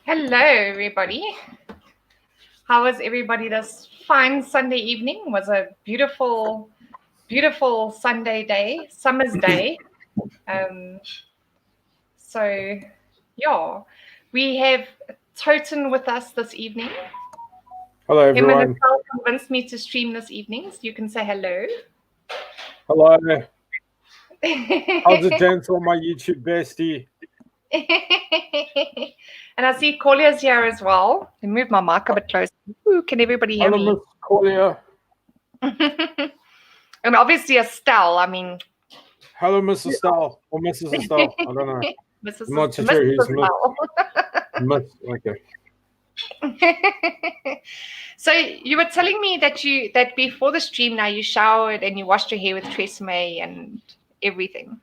Hello, everybody. How was everybody this fine Sunday evening? It was a beautiful, beautiful Sunday day, summer's day. Um, so, yeah, we have Toten with us this evening. Hello, Him and everyone. Nicole convinced me to stream this evening, so you can say hello. Hello. How's it, gents, on my YouTube bestie? And I see Collia's here as well. Let me move my mic a bit closer. Ooh, can everybody hear Hello, me? Miss Collier. And obviously Estelle, I mean, Hello, Miss Estelle. Or Mrs. Estelle. I don't know. Mrs. I'm not too Mrs. sure who's Estelle. Miss. Okay. So you were telling me that before the stream now you showered and you washed your hair with Tresemme and everything.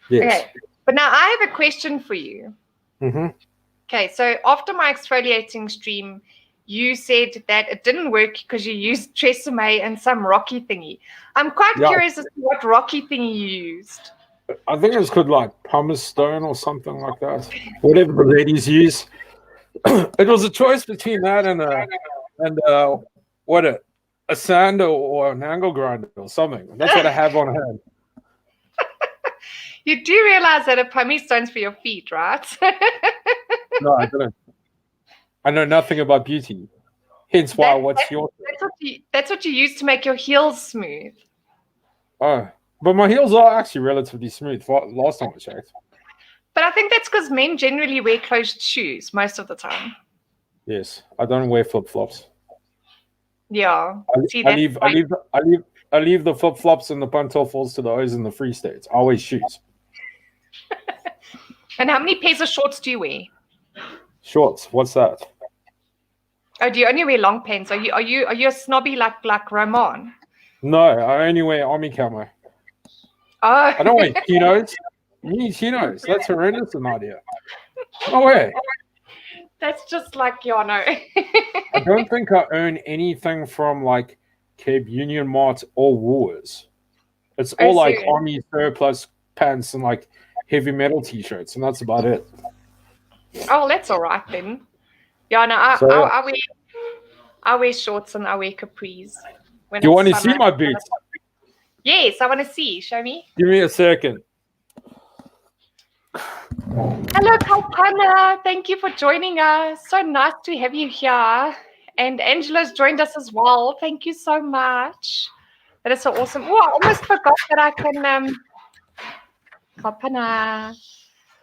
Yes. Okay. But now I have a question for you. Mm-hmm. Okay, so after my exfoliating stream, you said that it didn't work because you used Tresemme and some rocky thingy. I'm quite Yeah. curious as to what rocky thingy you used. I think it's called like pumice stone or something like that. Whatever the ladies use. It was a choice between that and a sander or an angle grinder or something. That's what I have on hand. You do realize that a pumice stone's for your feet, right? No, I didn't. I know nothing about beauty. Hence why, what's your... That's what you use to make your heels smooth. Oh, but my heels are actually relatively smooth. Last time I checked. But I think that's because men generally wear closed shoes most of the time. Yes, I don't wear flip flops. Yeah. I leave the flip flops and the pantofles to the O's in the Free States. I wear shoes. And how many pairs of shorts do you wear? Shorts. What's that? Oh, do you only wear long pants? Are you a snobby like Roman? No, I only wear army camo. Oh. I don't wear chinos. You need chinos. That's horrendous an idea. No way. That's just like, yeah, no. I don't think I own anything from like Cape Union Mart or Woolworths. It's all like serious? army surplus pants and like heavy metal t-shirts, and that's about it. Oh, that's all right then. Yeah, no, I wear shorts and I wear capris. Do you want to see my boots? Yes, I want to see. Show me. Give me a second. Hello, Kalpana. Thank you for joining us. So nice to have you here. And Angela's joined us as well. Thank you so much. That is so awesome. Oh, I almost forgot that I can. Kalpana,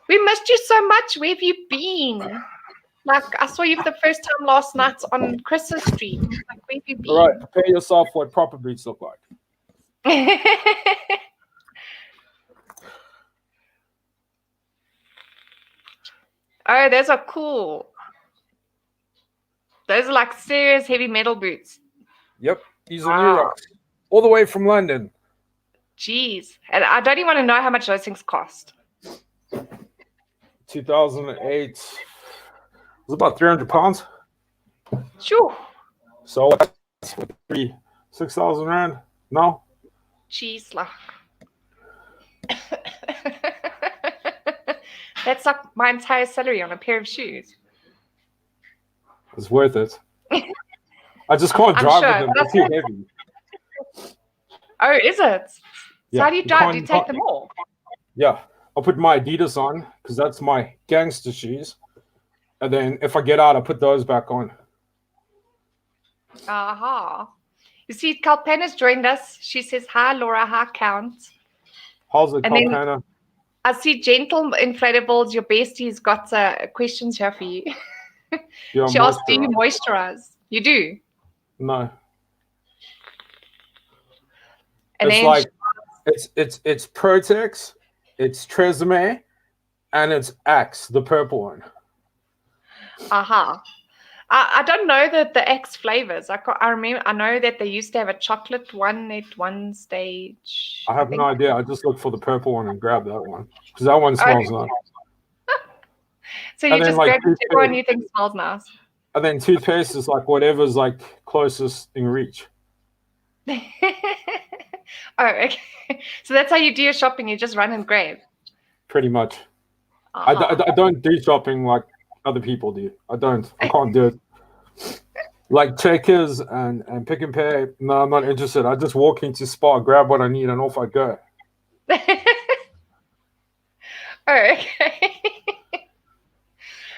we missed you so much. Where have you been? Like, I saw you for the first time last night on Chris's stream. Like, where have you been? All right, prepare yourself what proper boots look like. Oh, those are cool. Those are like serious heavy metal boots. Yep, these are new rocks. All the way from London. Jeez. And I don't even want to know how much those things cost. 2008. It was about 300 pounds. Sure. So, 6,000 rand? No? Jeez, like. That's like my entire salary on a pair of shoes. It's worth it. I just can't drive with them. They're too heavy. Oh, is it? So yeah, how do you drive? Do you take them off? Yeah. I'll put my Adidas on because that's my gangster shoes. And then if I get out, I'll put those back on. Aha. You see, Kalpana's joined us. She says, hi, Laura. Hi, Count. How's it, Kalpana? I see Gentle Inflatables. Your bestie's got questions here for you. She asked, do you moisturize? You do? No. And it's like it's Protex, it's Tresemme, and it's Axe, the purple one. Aha. I don't know the Axe flavors. I remember. I know that they used to have a chocolate one at one stage. I have no idea. I just looked for the purple one and grabbed that one because that one smells nice. So you just grab whichever one you think smells nice. And then toothpaste is like whatever's like closest in reach. Oh, okay. So that's how you do your shopping. You just run and grab. Pretty much. I don't do shopping like other people do. I don't. I can't do it. Like checkers and pick and pay. No, I'm not interested. I just walk into Spar, grab what I need, and off I go. Okay.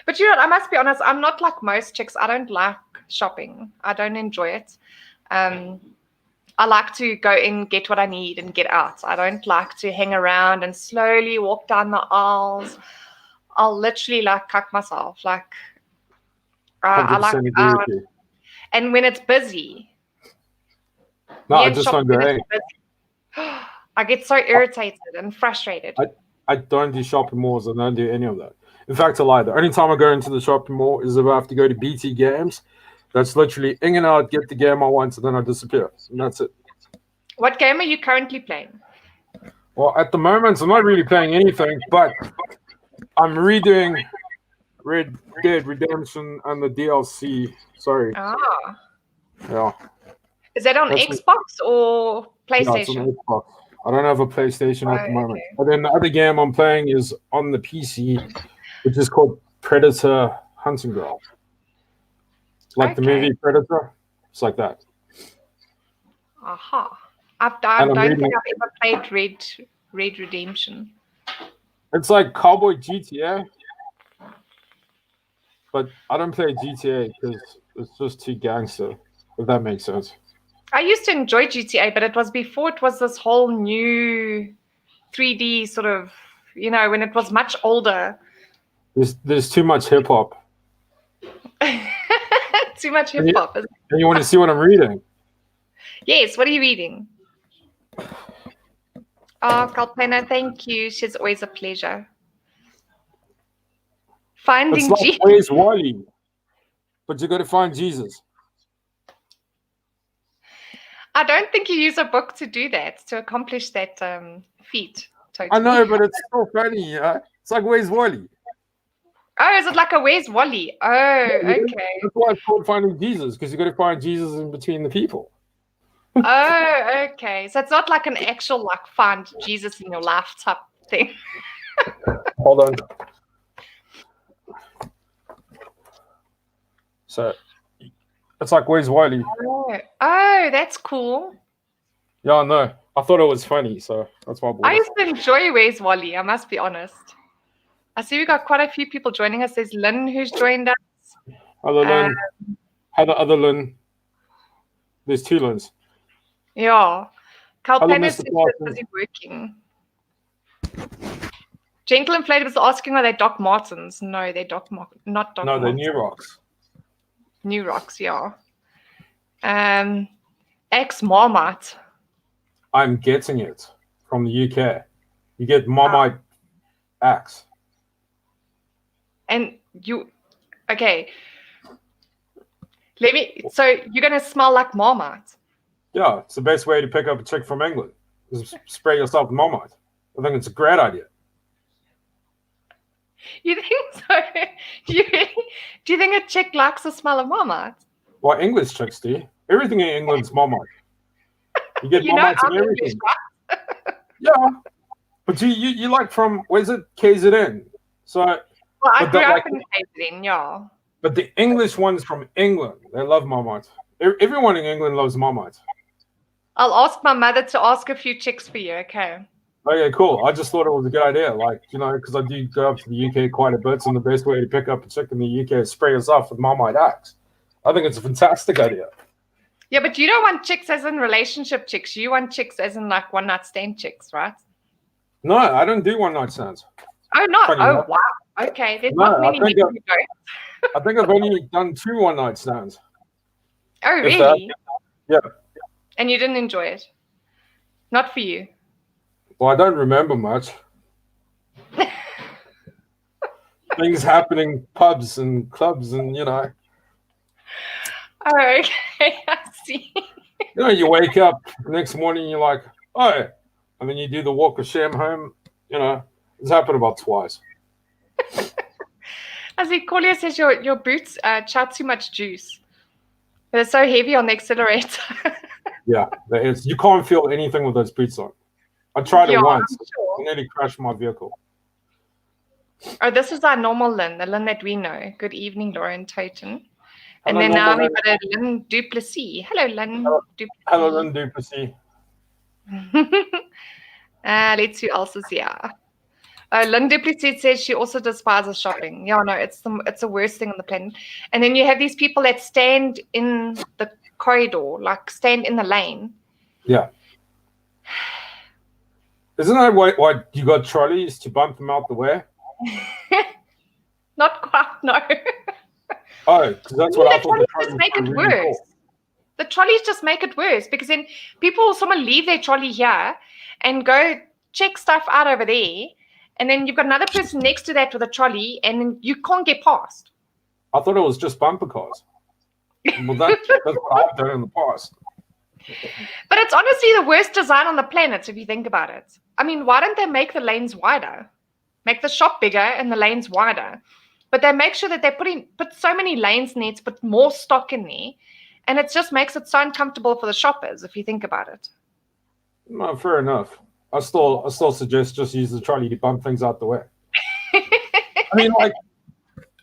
But you know, I must be honest, I'm not like most chicks. I don't like shopping. I don't enjoy it. I like to go in, get what I need, and get out. I don't like to hang around and slowly walk down the aisles. I'll literally like cuck myself. Like I like, 100% agree with you. and when it's busy, No, I just don't do it. I get so irritated and frustrated. I don't do shopping malls. I don't do any of that. In fact, I lie. The only time I go into the shopping mall is if I have to go to BT Games. That's literally in and out, get the game I want, and then I disappear. And that's it. What game are you currently playing? Well, at the moment, I'm not really playing anything, but I'm redoing Red Dead Redemption and the DLC. Sorry. Ah. Yeah. Is that on Xbox or PlayStation? Yeah, it's on Xbox. I don't have a PlayStation at the moment. But then the other game I'm playing is on the PC, which is called Predator Hunting Ground. Like the movie Predator. It's like that. Aha. I don't think I've ever played Red Redemption. It's like Cowboy GTA. But I don't play GTA because it's just too gangster, if that makes sense. I used to enjoy GTA, but it was before it was this whole new 3D sort of, you know, when it was much older. There's too much hip hop. Too much hip hop. And you want to see what I'm reading? Yes, what are you reading? Oh, Kalpena, thank you. She's always a pleasure. Finding it's like, Jesus. Where's Wally? But you got to find Jesus. I don't think you use a book to do that, to accomplish that feat. Totally. I know, but it's so funny. It's like, where's Wally? Oh, is it like a where's Wally? Oh, okay. That's why it's called finding Jesus, because you got to find Jesus in between the people. Oh, okay. So it's not like an actual like find Jesus in your life type thing. Hold on. So it's like, where's Wiley? Oh, that's cool. Yeah, I know. I thought it was funny, so that's why I bought I used to enjoy Where's Wally, I must be honest. I see we got quite a few people joining us. There's Lynn who's joined us. Hello, Lynn. How the other Lynn? There's two Lyns. Yeah. Kalpanis is busy working. Gentle Inflated was asking, are they Doc Martens? No, they're not Doc Martens. No, they're New Rocks. New Rocks, yeah. Ex-Marmite. I'm getting it from the UK. You get Marmite Axe. And you, okay. So you're going to smell like Marmite? Yeah, it's the best way to pick up a chick from England. Is spray yourself with Marmite. I think it's a great idea. You think so? Do you think a chick likes the smell of Marmite? Well, English chicks do. Everything in England's Marmite. You get Marmite in everything. English, right? Yeah. But you like from, where's it? KZN. So, well, I grew up in KZN, yeah. But the English ones from England, they love Marmite. Everyone in England loves Marmite. I'll ask my mother to ask a few chicks for you, okay? Okay, cool. I just thought it was a good idea. Like, you know, because I do go up to the UK quite a bit, and the best way to pick up a chick in the UK is spray yourself with Marmite Axe. I think it's a fantastic idea. Yeah, but you don't want chicks as in relationship chicks. You want chicks as in like one night stand chicks, right? No, I don't do one night stands. Oh, no. Oh, wow. Okay. There's not many people who don't. I think I've only done 2 one night stands. Oh, really? Yeah. And you didn't enjoy it? Not for you? Well, I don't remember much. Things happening, pubs and clubs, and you know. Oh, okay, I see. You know, you wake up the next morning, you're like, oh, and then you do the walk of shame home. You know, it's happened about twice. I see. Corlia says your boots chow too much juice. They're so heavy on the accelerator. Yeah, there is. You can't feel anything with those boots on. I tried it once. Sure. I nearly crashed my vehicle. Oh, this is our normal Lynn, the Lynn that we know. Good evening, Laura and Toten. And Hello, then now normal we've got a Lynn Duplessis. Hello, Lynn Duplessis. Hello, Lynn Duplessis. Let's see who else is here. Lynn Duplessis says she also despises shopping. Yeah, no, it's the worst thing on the planet. And then you have these people that stand in the corridor, like stand in the lane. Yeah. Isn't that why you got trolleys to bump them out the way? Not quite, no. Oh, because that's what I thought. The trolleys just make it worse. Cool. The trolleys just make it worse because then someone leave their trolley here and go check stuff out over there, and then you've got another person next to that with a trolley, and then you can't get past. I thought it was just bumper cars. Well, that's what I've done in the past. But it's honestly the worst design on the planet if you think about it. I mean, why don't they make the lanes wider? Make the shop bigger and the lanes wider. But they make sure that they put so many lanes in there to put more stock in there. And it just makes it so uncomfortable for the shoppers if you think about it. No, fair enough. I still suggest just use the trolley to bump things out the way. I mean, like,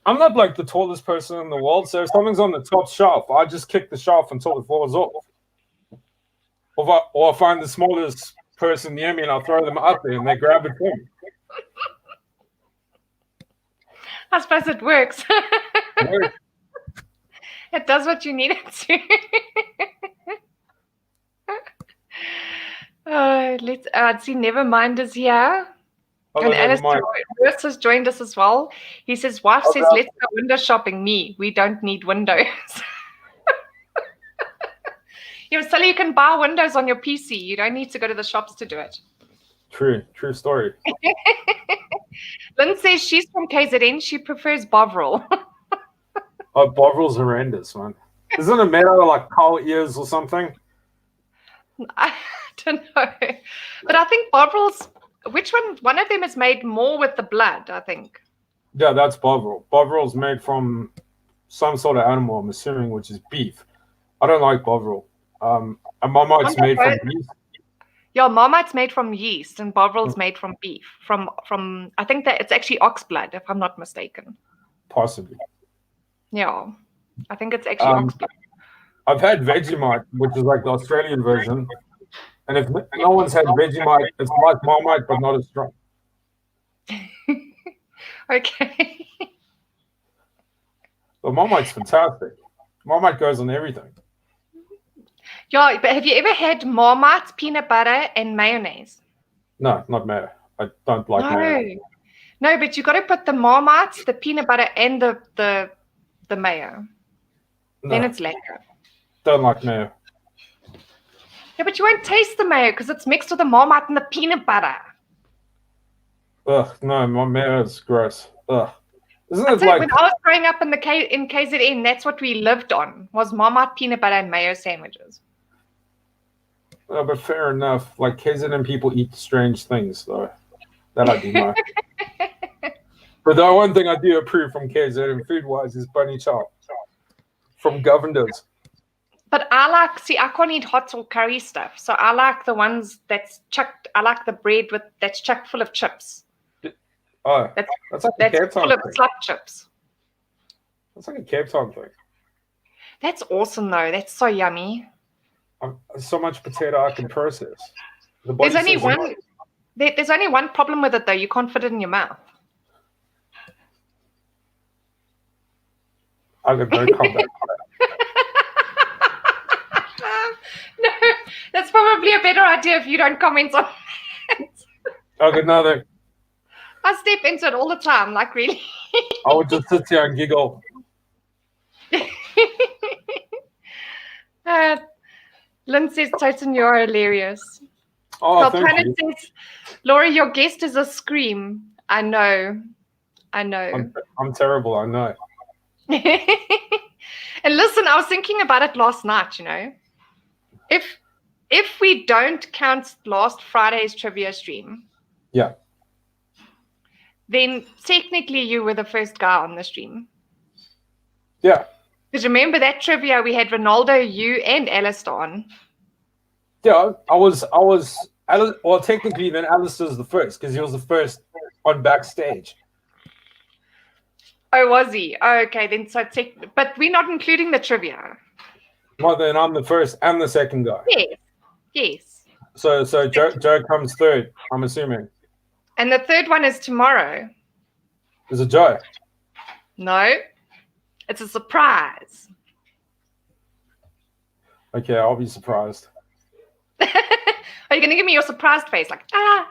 I'm not like the tallest person in the world, so if something's on the top shelf, I just kick the shelf until it falls off. Or I find the smallest person near me and I'll throw them up there and they grab it for me. I suppose it works. It does what you need it to. Let's see. Nevermind is here. And Alistair has joined us as well. He says, wife says, let's go window shopping. We don't need windows. So you can buy windows on your PC. You don't need to go to the shops to do it. True story. Lynn says she's from KZN. She prefers Bovril. Oh, Bovril's horrendous, man. Isn't it made out of like cow ears or something? I don't know. But I think Bovril's, which one? One of them is made more with the blood, I think. Yeah, that's Bovril. Bovril's made from some sort of animal, I'm assuming, which is beef. I don't like Bovril. And Marmite's made from yeast. Yeah, Marmite's made from yeast and Bovril's made from beef. From I think that it's actually ox blood, if I'm not mistaken. Possibly. Yeah, I think it's actually ox blood. I've had Vegemite, which is like the Australian version. And if no one's had Vegemite, it's like Marmite, but not as strong. Okay. But Marmite's fantastic. Marmite goes on everything. Yeah, but have you ever had Marmite, peanut butter, and mayonnaise? No, not mayo. I don't like mayo. No, but you got to put the Marmite, the peanut butter, and the mayo. No. Then it's lekker. Don't like mayo. Yeah, but you won't taste the mayo because it's mixed with the Marmite and the peanut butter. Ugh, no, my mayo is gross. Ugh. Isn't it like when I was growing up in KZN, that's what we lived on, was Marmite, peanut butter, and mayo sandwiches. Oh, but fair enough. Like KZN people eat strange things, though. That I do know. But the one thing I do approve from KZN food-wise is bunny chow from Governors. But I can't eat hot or curry stuff. So I like the ones that's chucked. I like the bread that's chucked full of chips. Oh, that's like a Cape Town full of thing. slap chips. That's like a Cape Town thing. That's awesome, though. That's so yummy. So much potato I can process. There's only one problem with it, though. You can't fit it in your mouth. I could don't come back. No, that's probably a better idea if you don't comment on it. Okay, no. I step into it all the time, like really. I would just sit here and giggle. Lynn says, Toten, you're hilarious. Oh, thank you. Says, Laura, your guest is a scream. I know. I'm terrible, I know. And listen, I was thinking about it last night, you know. If we don't count last Friday's trivia stream, yeah, then technically you were the first guy on the stream. Yeah. Because remember that trivia, we had Ronaldo, you, and Alistair on. Yeah, I was. Well, technically, then Alistair's the first because he was the first on backstage. Oh, was he? Oh, okay, then but we're not including the trivia. Well, then I'm the first and the second guy. Yes, yes. So Joe comes third, I'm assuming. And the third one is tomorrow. Is it Joe? No, it's a surprise. Okay, I'll be surprised. Are you going to give me your surprised face? Like, ah.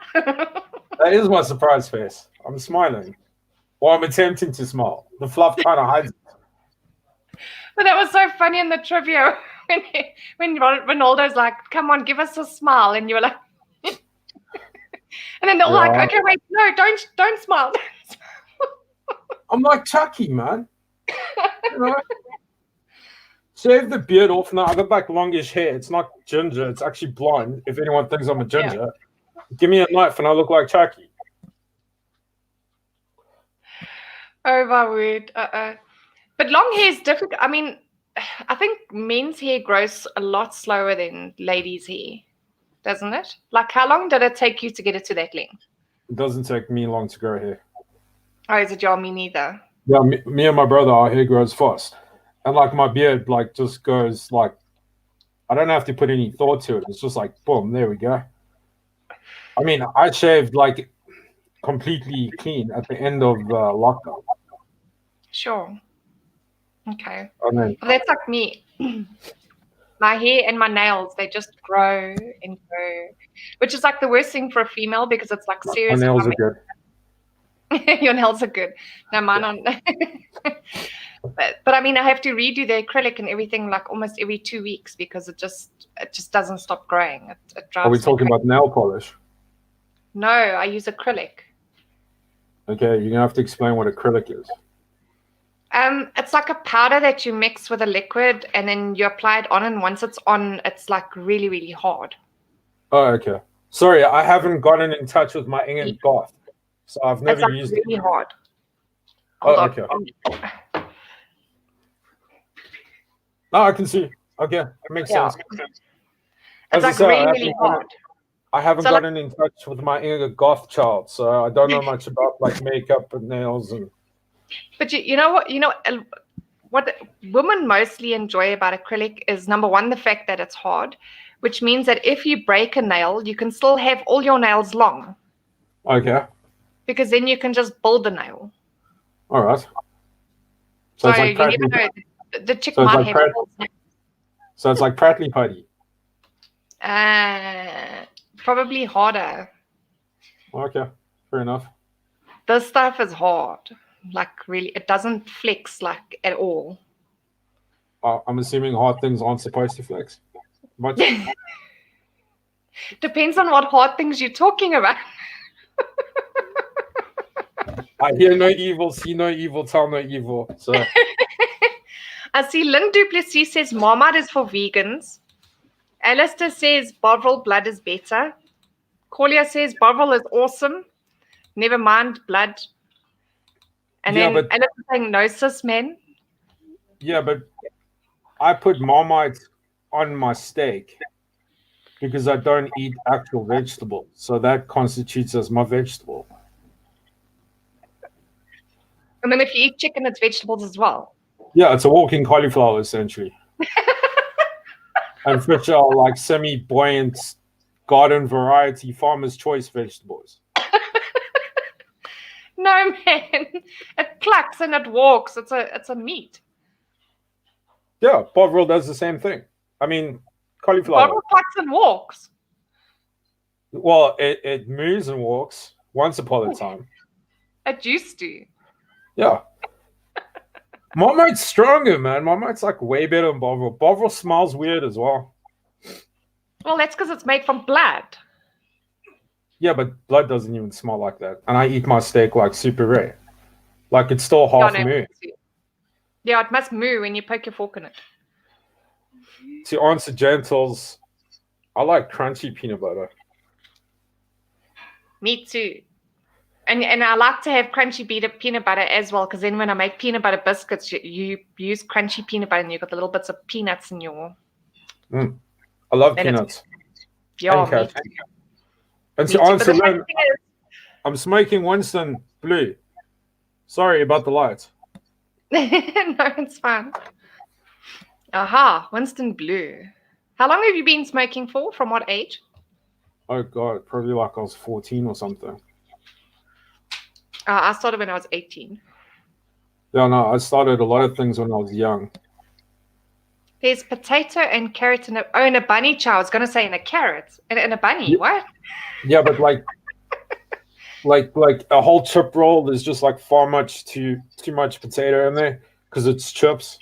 That is my surprise face. I'm smiling. Or I'm attempting to smile. The fluff kind of hides it. But that was so funny in the trivia when Ronaldo's like, come on, give us a smile. And you were like, and then they're like, okay, wait, no, don't smile. I'm like Chucky, man. You know? Shave the beard off now. I got like longish hair. It's not ginger. It's actually blonde. If anyone thinks I'm a ginger, give me a knife and I look like Chucky. Oh my word. But long hair is difficult. I mean, I think men's hair grows a lot slower than ladies' hair, doesn't it? Like, how long did it take you to get it to that length? It doesn't take me long to grow hair. Oh, is it me neither? Yeah, me and my brother, our hair grows fast. And like my beard, like just goes like, I don't have to put any thought to it. It's just like, boom, there we go. I mean, I shaved like completely clean at the end of lockdown. Sure. Okay. Well, that's like me. My hair and my nails, they just grow and grow, which is like the worst thing for a female because it's like serious. My nails are good. Your nails are good. No, mine aren't. But I mean, I have to redo the acrylic and everything like almost every 2 weeks because it just doesn't stop growing. It drives. Are we talking about nail polish? No, I use acrylic. Okay, you're gonna have to explain what acrylic is. It's like a powder that you mix with a liquid and then you apply it on, and once it's on, it's like really, really hard. Oh, okay. Sorry, I haven't gotten in touch with my Inge Goth, so I've never used really it. Hard. Oh, okay. No, I can see. Okay, it makes sense. It's like really hard. I haven't gotten in touch with my inner goth child, so I don't know much about like makeup and nails and. But you know what? You know what women mostly enjoy about acrylic is, number one, the fact that it's hard, which means that if you break a nail, you can still have all your nails long. Okay. Because then you can just build the nail. All right. So it's like you never know. The chick might have. So it's like Prattly Putty. Probably harder. Okay, fair enough. This stuff is hard. Like really, it doesn't flex like at all. I'm assuming hard things aren't supposed to flex much. Depends on what hard things you're talking about. I hear no evil, see no evil, tell no evil. So I see Lynn Duplessis says Marmite is for vegans. Alistair says Bovril blood is better. Corlia says Bovril is awesome. Never mind blood. And then Alistair saying no cis men. Yeah, but I put Marmite on my steak because I don't eat actual vegetables. So that constitutes as my vegetable. And then if you eat chicken, it's vegetables as well. Yeah, it's a walking cauliflower, essentially. And fish are like semi-buoyant garden variety farmer's choice vegetables. No, man. It clucks and it walks. It's a meat. Yeah, Bovril does the same thing. I mean, cauliflower. Bovril clucks and walks. Well, it moves and walks once upon a time. It used to. Yeah. Marmite's stronger, man. Marmite's like way better than Bovril. Bovril smells weird as well. Well, that's because it's made from blood. Yeah, but blood doesn't even smell like that. And I eat my steak like super rare. Like it's still half moo. Yeah, it must moo when you poke your fork in it. To answer Gentles, I like crunchy peanut butter. Me too. And I like to have crunchy peanut butter as well, because then when I make peanut butter biscuits, you use crunchy peanut butter and you've got the little bits of peanuts in your... I love peanuts. Yeah, and to answer Lynn, I'm smoking Winston Blue. Sorry about the lights. No, it's fine. Aha, Winston Blue. How long have you been smoking for? From what age? Oh God, probably like I was 14 or something. I started when I was 18. Yeah, no, I started a lot of things when I was young. There's potato and carrot in a bunny chow. I was going to say in a carrot. In a bunny, what? Yeah, but like a whole chip roll, there's just like too much potato in there because it's chips,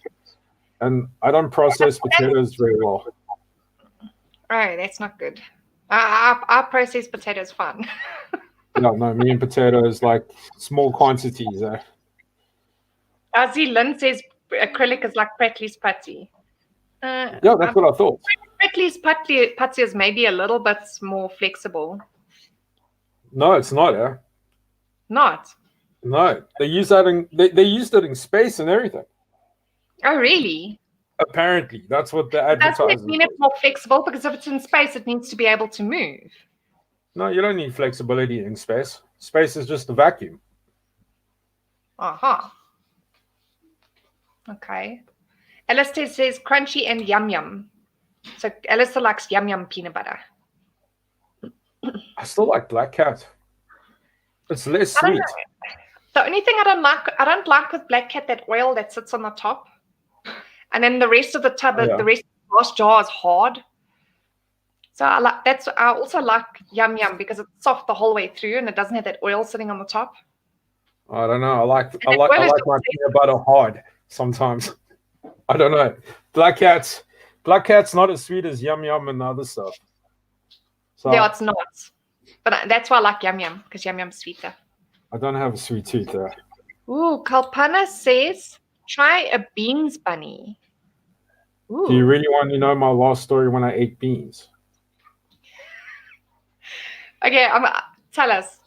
and I don't process potatoes very well. Oh, that's not good. Our processed potatoes fun. Yeah, no, me and potatoes like small quantities. I see Lynn says acrylic is like Pratley's putty. Yeah, that's what I thought. Pratley's putty is maybe a little bit more flexible. No, it's not. Not. No, they use that they used it in space and everything. Oh, really? Apparently, that's what the advertising. Doesn't it mean it's more flexible? Because if it's in space, it needs to be able to move. No, you don't need flexibility in space. Space is just a vacuum. Aha. Okay. Alistair says crunchy and yum yum. So Alistair likes yum yum peanut butter. I still like Black Cat. It's less sweet. The only thing I don't like with Black Cat that oil that sits on the top, and then the rest of the tub, the rest of the glass jar is hard. So I also like yum yum because it's soft the whole way through and it doesn't have that oil sitting on the top. I don't know. I like my peanut butter hard sometimes. I don't know. Black Cat's not as sweet as yum yum and the other stuff. So, yeah, it's not. But that's why I like yum yum, because yum yum's sweeter. I don't have a sweet tooth there. Ooh, Kalpana says, try a beans bunny. Ooh. Do you really want to know my last story when I ate beans? Okay, tell us.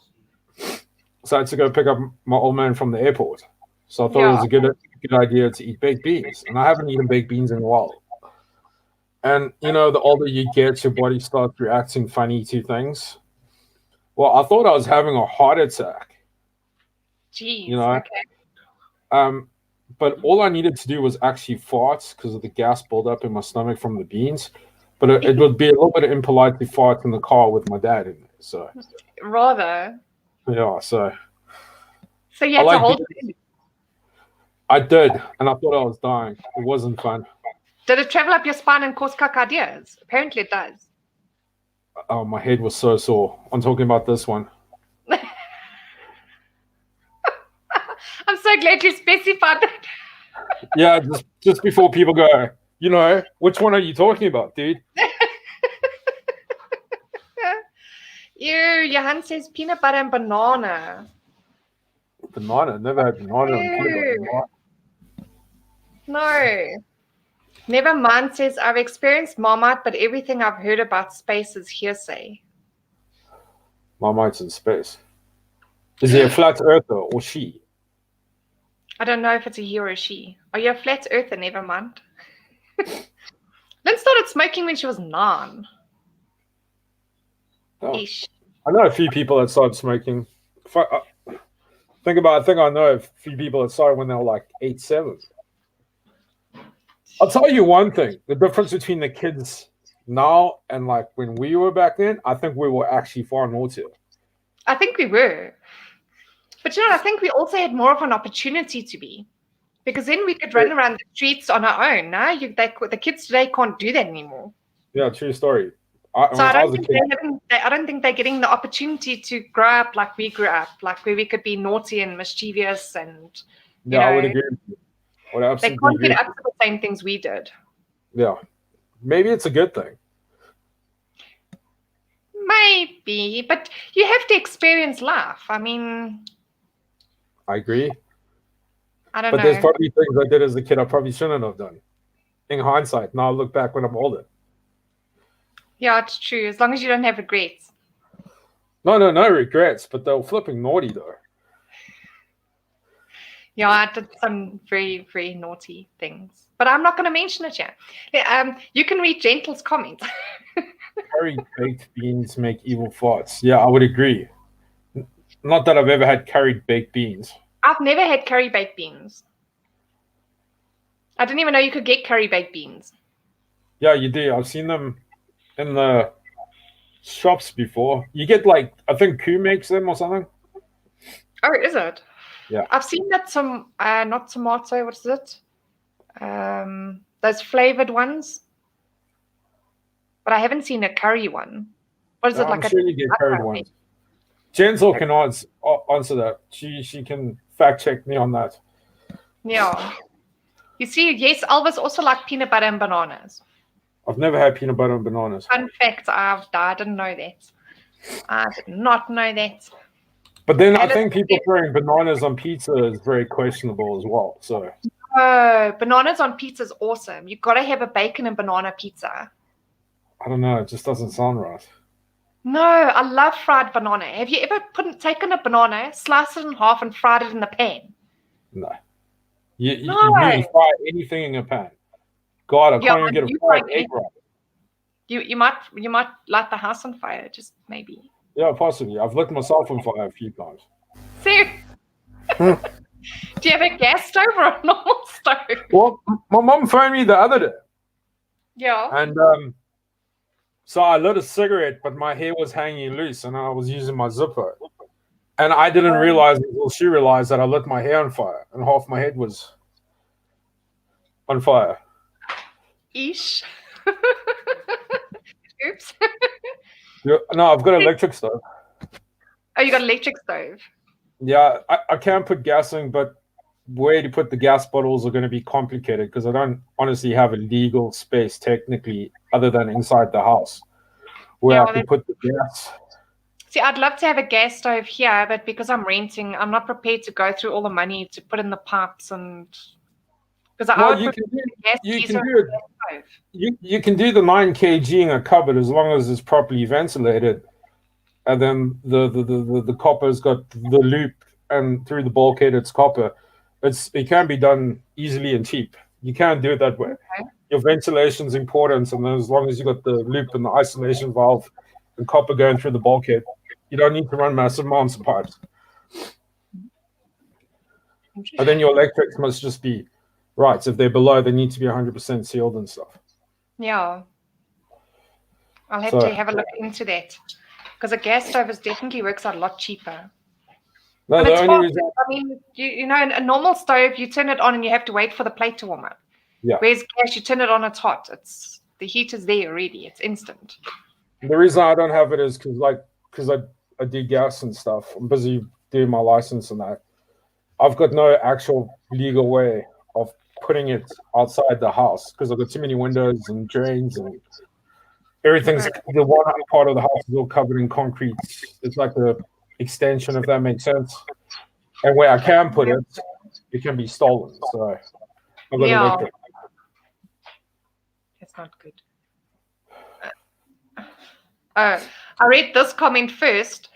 So I had to go pick up my old man from the airport. So I thought it was a good idea to eat baked beans. And I haven't eaten baked beans in a while. And, the older you get, your body starts reacting funny to things. Well, I thought I was having a heart attack. Jeez, okay. But all I needed to do was actually fart because of the gas buildup in my stomach from the beans. But it would be a little bit impolite to fart in the car with my dad in there. So rather. Yeah, so you had to hold it? I did, and I thought I was dying. It wasn't fun. Did it travel up your spine and cause coccyardias? Apparently it does. Oh, my head was so sore. I'm talking about this one. I'm so glad you specified that. Yeah, just before people go, which one are you talking about, dude? Johan says peanut butter and banana. Banana? Never had banana and peanut butter. No. Never mind says, I've experienced Marmite, but everything I've heard about space is hearsay. Marmite's in space. Is he a flat earther or she? I don't know if it's a he or a she. Are you a flat earther? Never mind. Lynn started smoking when she was 9. Oh. I know a few people that started smoking. I think I know a few people that started when they were like 8, 7. I'll tell you one thing. The difference between the kids now and like when we were back then, I think we were actually far naughtier. I think we were. But I think we also had more of an opportunity to be. Because then we could run around the streets on our own. Now the kids today can't do that anymore. Yeah, true story. I don't think they're getting the opportunity to grow up like we grew up, like where we could be naughty and mischievous and I would agree with you. They can't get up to the same things we did. Yeah. Maybe it's a good thing. Maybe, but you have to experience life. I mean, I agree. I don't know. But there's probably things I did as a kid I probably shouldn't have done. In hindsight, now I look back when I'm older. Yeah, it's true. As long as you don't have regrets. No regrets, but they were flipping naughty though. Yeah, I did some very, very naughty things. But I'm not going to mention it yet. You can read Gentle's comments. Carried baked beans make evil farts. Yeah, I would agree. Not that I've ever had carried baked beans. I've never had curry baked beans. I didn't even know you could get curry baked beans. Yeah, you do. I've seen them in the shops before. You get like, I think Koo makes them or something. Oh, is it? Yeah. I've seen that not tomato, what is it? Those flavored ones. But I haven't seen a curry one. What is it like? I'm sure you get curried ones. Gentle can answer that. She can fact check me on that. Yeah. You see, yes, Elvis also like peanut butter and bananas. I've never had peanut butter and bananas. Fun fact, I didn't know that. I did not know that. But then I think people throwing bananas on pizza is very questionable as well. So. Oh, bananas on pizza is awesome. You've got to have a bacon and banana pizza. I don't know. It just doesn't sound right. No, I love fried banana. Have you ever taken a banana, sliced it in half, and fried it in the pan? No. You really fry anything in a pan. God, I can't even get a fried egg right. You might light the house on fire, just maybe. Yeah, possibly. I've lit myself on fire a few times. See? Do you have a gas stove or a normal stove? Well, my mom phoned me the other day. Yeah. And so I lit a cigarette, but my hair was hanging loose, and I was using my zipper. And I didn't realize until she realized that I lit my hair on fire, and half my head was on fire. Eesh. Oops. No, I've got an electric stove. Oh, you got an electric stove? Yeah, I can put gas in, but where to put the gas bottles are going to be complicated because I don't honestly have a legal space technically other than inside the house where I can put the gas. See, I'd love to have a gas stove here, but because I'm renting, I'm not prepared to go through all the money to put in the pipes and because you can do the 9 kg in a cupboard as long as it's properly ventilated, and then the copper's got the loop, and through the bulkhead it's copper. It can be done easily and cheap. You can't do it that way. Okay. Your ventilation's important, and as long as you got the loop and the isolation valve and copper going through the bulkhead, you don't need to run massive amounts of pipes. And then your electrics must just be right. So if they're below, they need to be 100% sealed and stuff. Yeah. I'll have to have a look into that because a gas stove definitely works out a lot cheaper. No, but I mean, you know, a normal stove, you turn it on and you have to wait for the plate to warm up. Yeah. Whereas gas, you turn it on, it's hot. The heat is there already. It's instant. The reason I don't have it is because I do gas and stuff. I'm busy doing my license and that. I've got no actual legal way of putting it outside the house because I've got too many windows and drains and everything's the one part of the house is all covered in concrete. It's like the extension, if that makes sense. And where I can put it, it can be stolen. So I've got electric. That's not good. I read this comment first,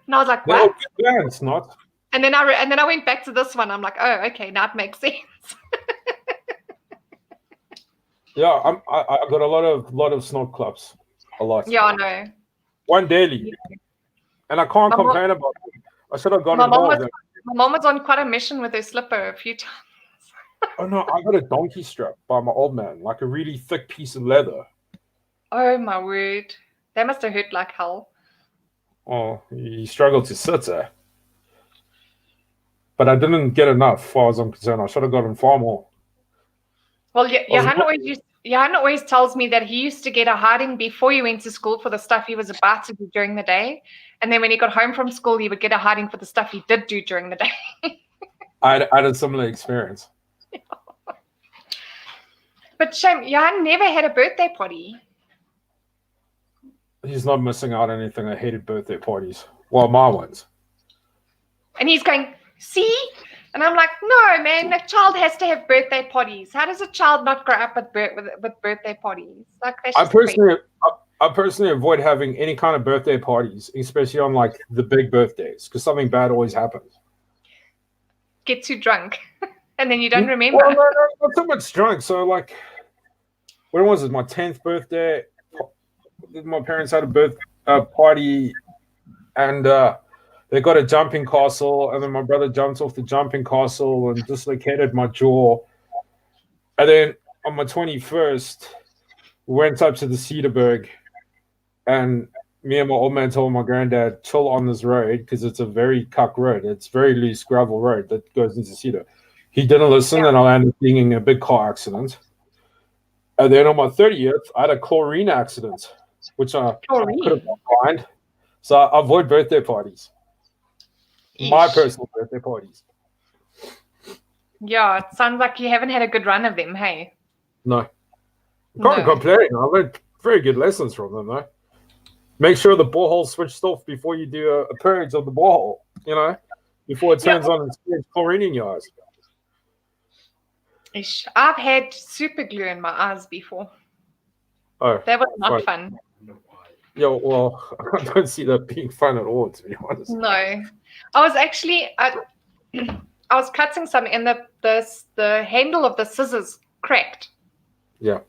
and I was like, "What?" Yeah, it's not. And then I went back to this one. I'm like, "Oh, okay, now it makes sense." Yeah, I got a lot of snort clubs, a lot. Yeah, I know. One daily, and I can't complain about it. I should have gone involved. My mom was on quite a mission with her slipper a few times. Oh no, I got a donkey strap by my old man, like a really thick piece of leather. Oh my word, that must have hurt like hell. Oh, he struggled to sit there. But I didn't get enough, as far as I'm concerned. I should have gotten far more. Well, Johan always tells me that he used to get a hiding before he went to school for the stuff he was about to do during the day. And then when he got home from school, he would get a hiding for the stuff he did do during the day. I had a similar experience. But shame, Johan never had a birthday party. He's not missing out on anything. I hated birthday parties. Well, my ones. And he's going, see? And I'm like, no, man, a child has to have birthday parties. How does a child not grow up with birthday parties? Like, that's I personally avoid having any kind of birthday parties, especially on like the big birthdays, because something bad always happens. Get too drunk, and then you don't remember. Well, no, not so much drunk. So like, when was it? My 10th birthday. My parents had a birthday party, and they got a jumping castle, and then my brother jumped off the jumping castle and dislocated my jaw. And then on my 21st, we went up to the Cedarburg, and me and my old man told my granddad, chill on this road because it's a very cuck road. It's very loose gravel road that goes into Cedar. He didn't listen, and I ended up being in a big car accident. And then on my 30th, I had a chlorine accident, which I could have blind. So I avoid birthday parties. My personal birthday parties. Yeah, it sounds like you haven't had a good run of them, hey? No. Can't complain. I've had very good lessons from them, though. Make sure the borehole's switched off before you do a purge of the borehole, you know, before it turns on and spreads chlorine in your eyes. I've had super glue in my eyes before. Oh, that was not fun. Yeah, well, I don't see that being fun at all, to be honest. No, I was actually I was cutting something, and the handle of the scissors cracked. Yeah.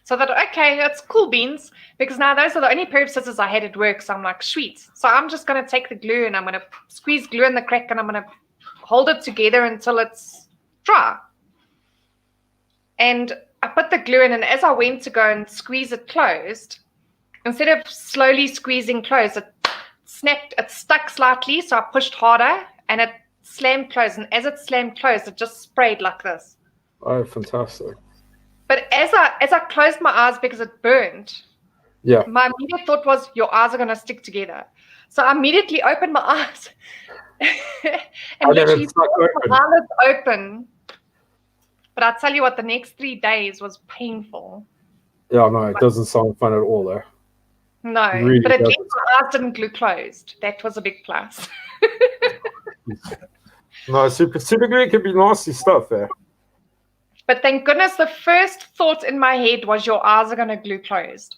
So I thought, okay, that's cool beans, because now those are the only pair of scissors I had at work. So I'm like, sweet. So I'm just going to take the glue and I'm going to squeeze glue in the crack, and I'm going to hold it together until it's dry. And I put the glue in, and as I went to go and squeeze it closed, instead of slowly squeezing closed, it snapped, it stuck slightly. So I pushed harder and it slammed closed. And as it slammed closed, it just sprayed like this. Oh, fantastic. But as I closed my eyes because it burned, my immediate thought was, your eyes are going to stick together. So I immediately opened my eyes and literally my eyelids open. But I tell you what, the next 3 days was painful. Yeah, no, it doesn't sound fun at all, though. No, really, but at least my eyes didn't glue closed. That was a big plus. No, super glue can be nasty stuff there. But thank goodness the first thought in my head was, your eyes are going to glue closed.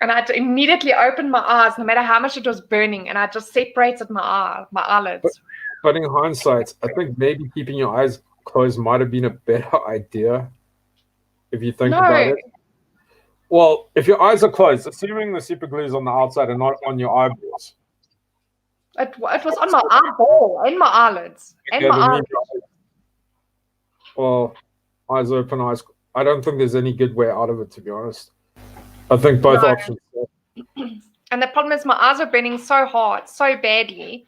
And I had to immediately open my eyes, no matter how much it was burning, and I just separated my eyelids. But in hindsight, I think maybe keeping your eyes closed might have been a better idea if you think about it. Well, if your eyes are closed, assuming the super glue is on the outside and not on your eyeballs. It was on my eyeball and my eyelids and my eyelids. Well, eyes open, eyes. I don't think there's any good way out of it, to be honest. I think both options. And the problem is, my eyes were burning so hard, so badly,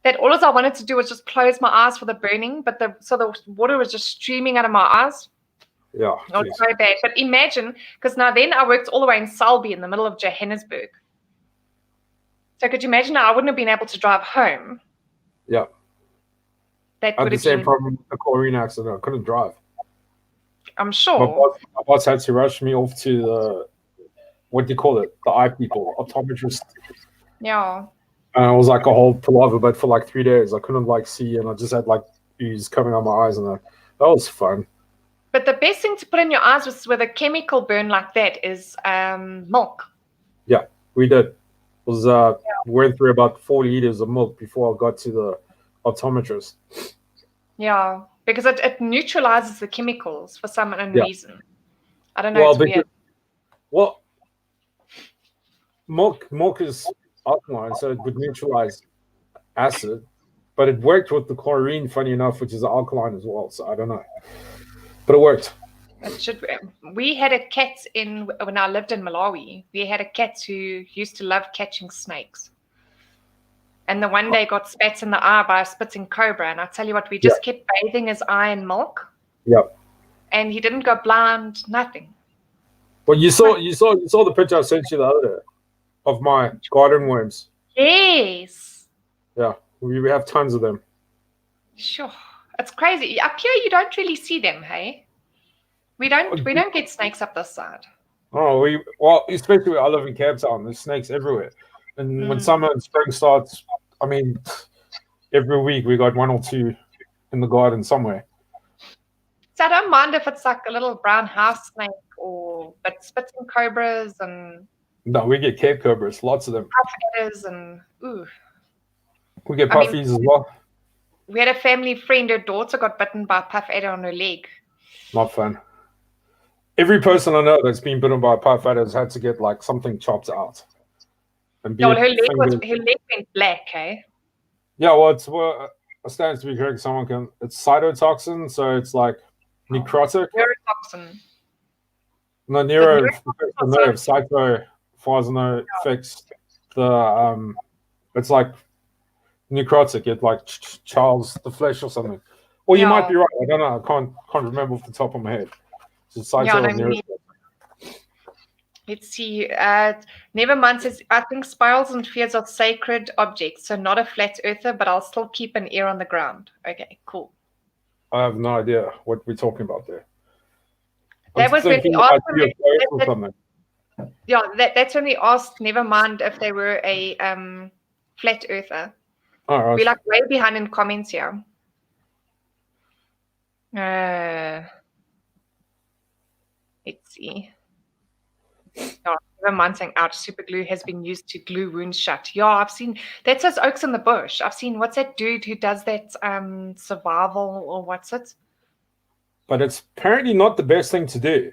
that all I wanted to do was just close my eyes for the burning, but the water was just streaming out of my eyes. Yeah. It was so bad. But imagine, because now then I worked all the way in Selby in the middle of Johannesburg. So could you imagine I wouldn't have been able to drive home? Yeah. That I had the same problem with the chlorine accident. I couldn't drive. I'm sure. My boss had to rush me off to the, what do you call it? The eye people, optometrist. Yeah. And it was like a whole palaver, but for like 3 days I couldn't like see, and I just had like ooze coming out my eyes, and that was fun. But the best thing to put in your eyes with a chemical burn like that is milk. Yeah, we did. We went through about 4 liters of milk before I got to the optometrist. Yeah, because it neutralizes the chemicals for some unknown reason. I don't know. Well, milk is alkaline, so it would neutralize acid, but it worked with the chlorine, funny enough, which is alkaline as well. So I don't know, but it worked. We had a cat when I lived in Malawi. We had a cat who used to love catching snakes, and the one day got spat in the eye by a spitting cobra. And I tell you what, we just kept bathing his eye in milk. Yep. And he didn't go blind. Nothing. Well, you saw the picture I sent you the other day of my garden worms. Yes. Yeah, we have tons of them. Sure, it's crazy. Up here, you don't really see them. Hey, we don't get snakes up this side. Oh, especially where I live in Cape Town, there's snakes everywhere. And when summer and spring starts, I mean, every week we got 1 or 2 in the garden somewhere. So I don't mind if it's like a little brown house snake but spitting cobras and. No, we get Cape cobras, lots of them. Puff adders and ooh. We get puffies as well. We had a family friend, her daughter got bitten by a puff adder on her leg. Not fun. Every person I know that's been bitten by a puff adder has had to get like something chopped out. And her leg went black, hey? Yeah, well, it stands to be correct. It's cytotoxin, so it's like necrotic. Neurotoxin. No, neuro affects the nerve. Cytoplasmo affects the it's like necrotic. It like charles the flesh or something. Or you might be right. I don't know. I can't remember off the top of my head. It's let's see. Nevermind says, I think spirals and spheres are sacred objects, so not a flat earther, but I'll still keep an ear on the ground. Okay, cool. I have no idea what we're talking about there. That was when we asked that's when we asked Nevermind if they were a flat earther. All right. We're like way behind in comments here. Let's see. Nevermind saying, ouch, super glue has been used to glue wounds shut. Yeah, I've seen, that says Oaks in the Bush. I've seen, what's that dude who does that survival or what's it? But it's apparently not the best thing to do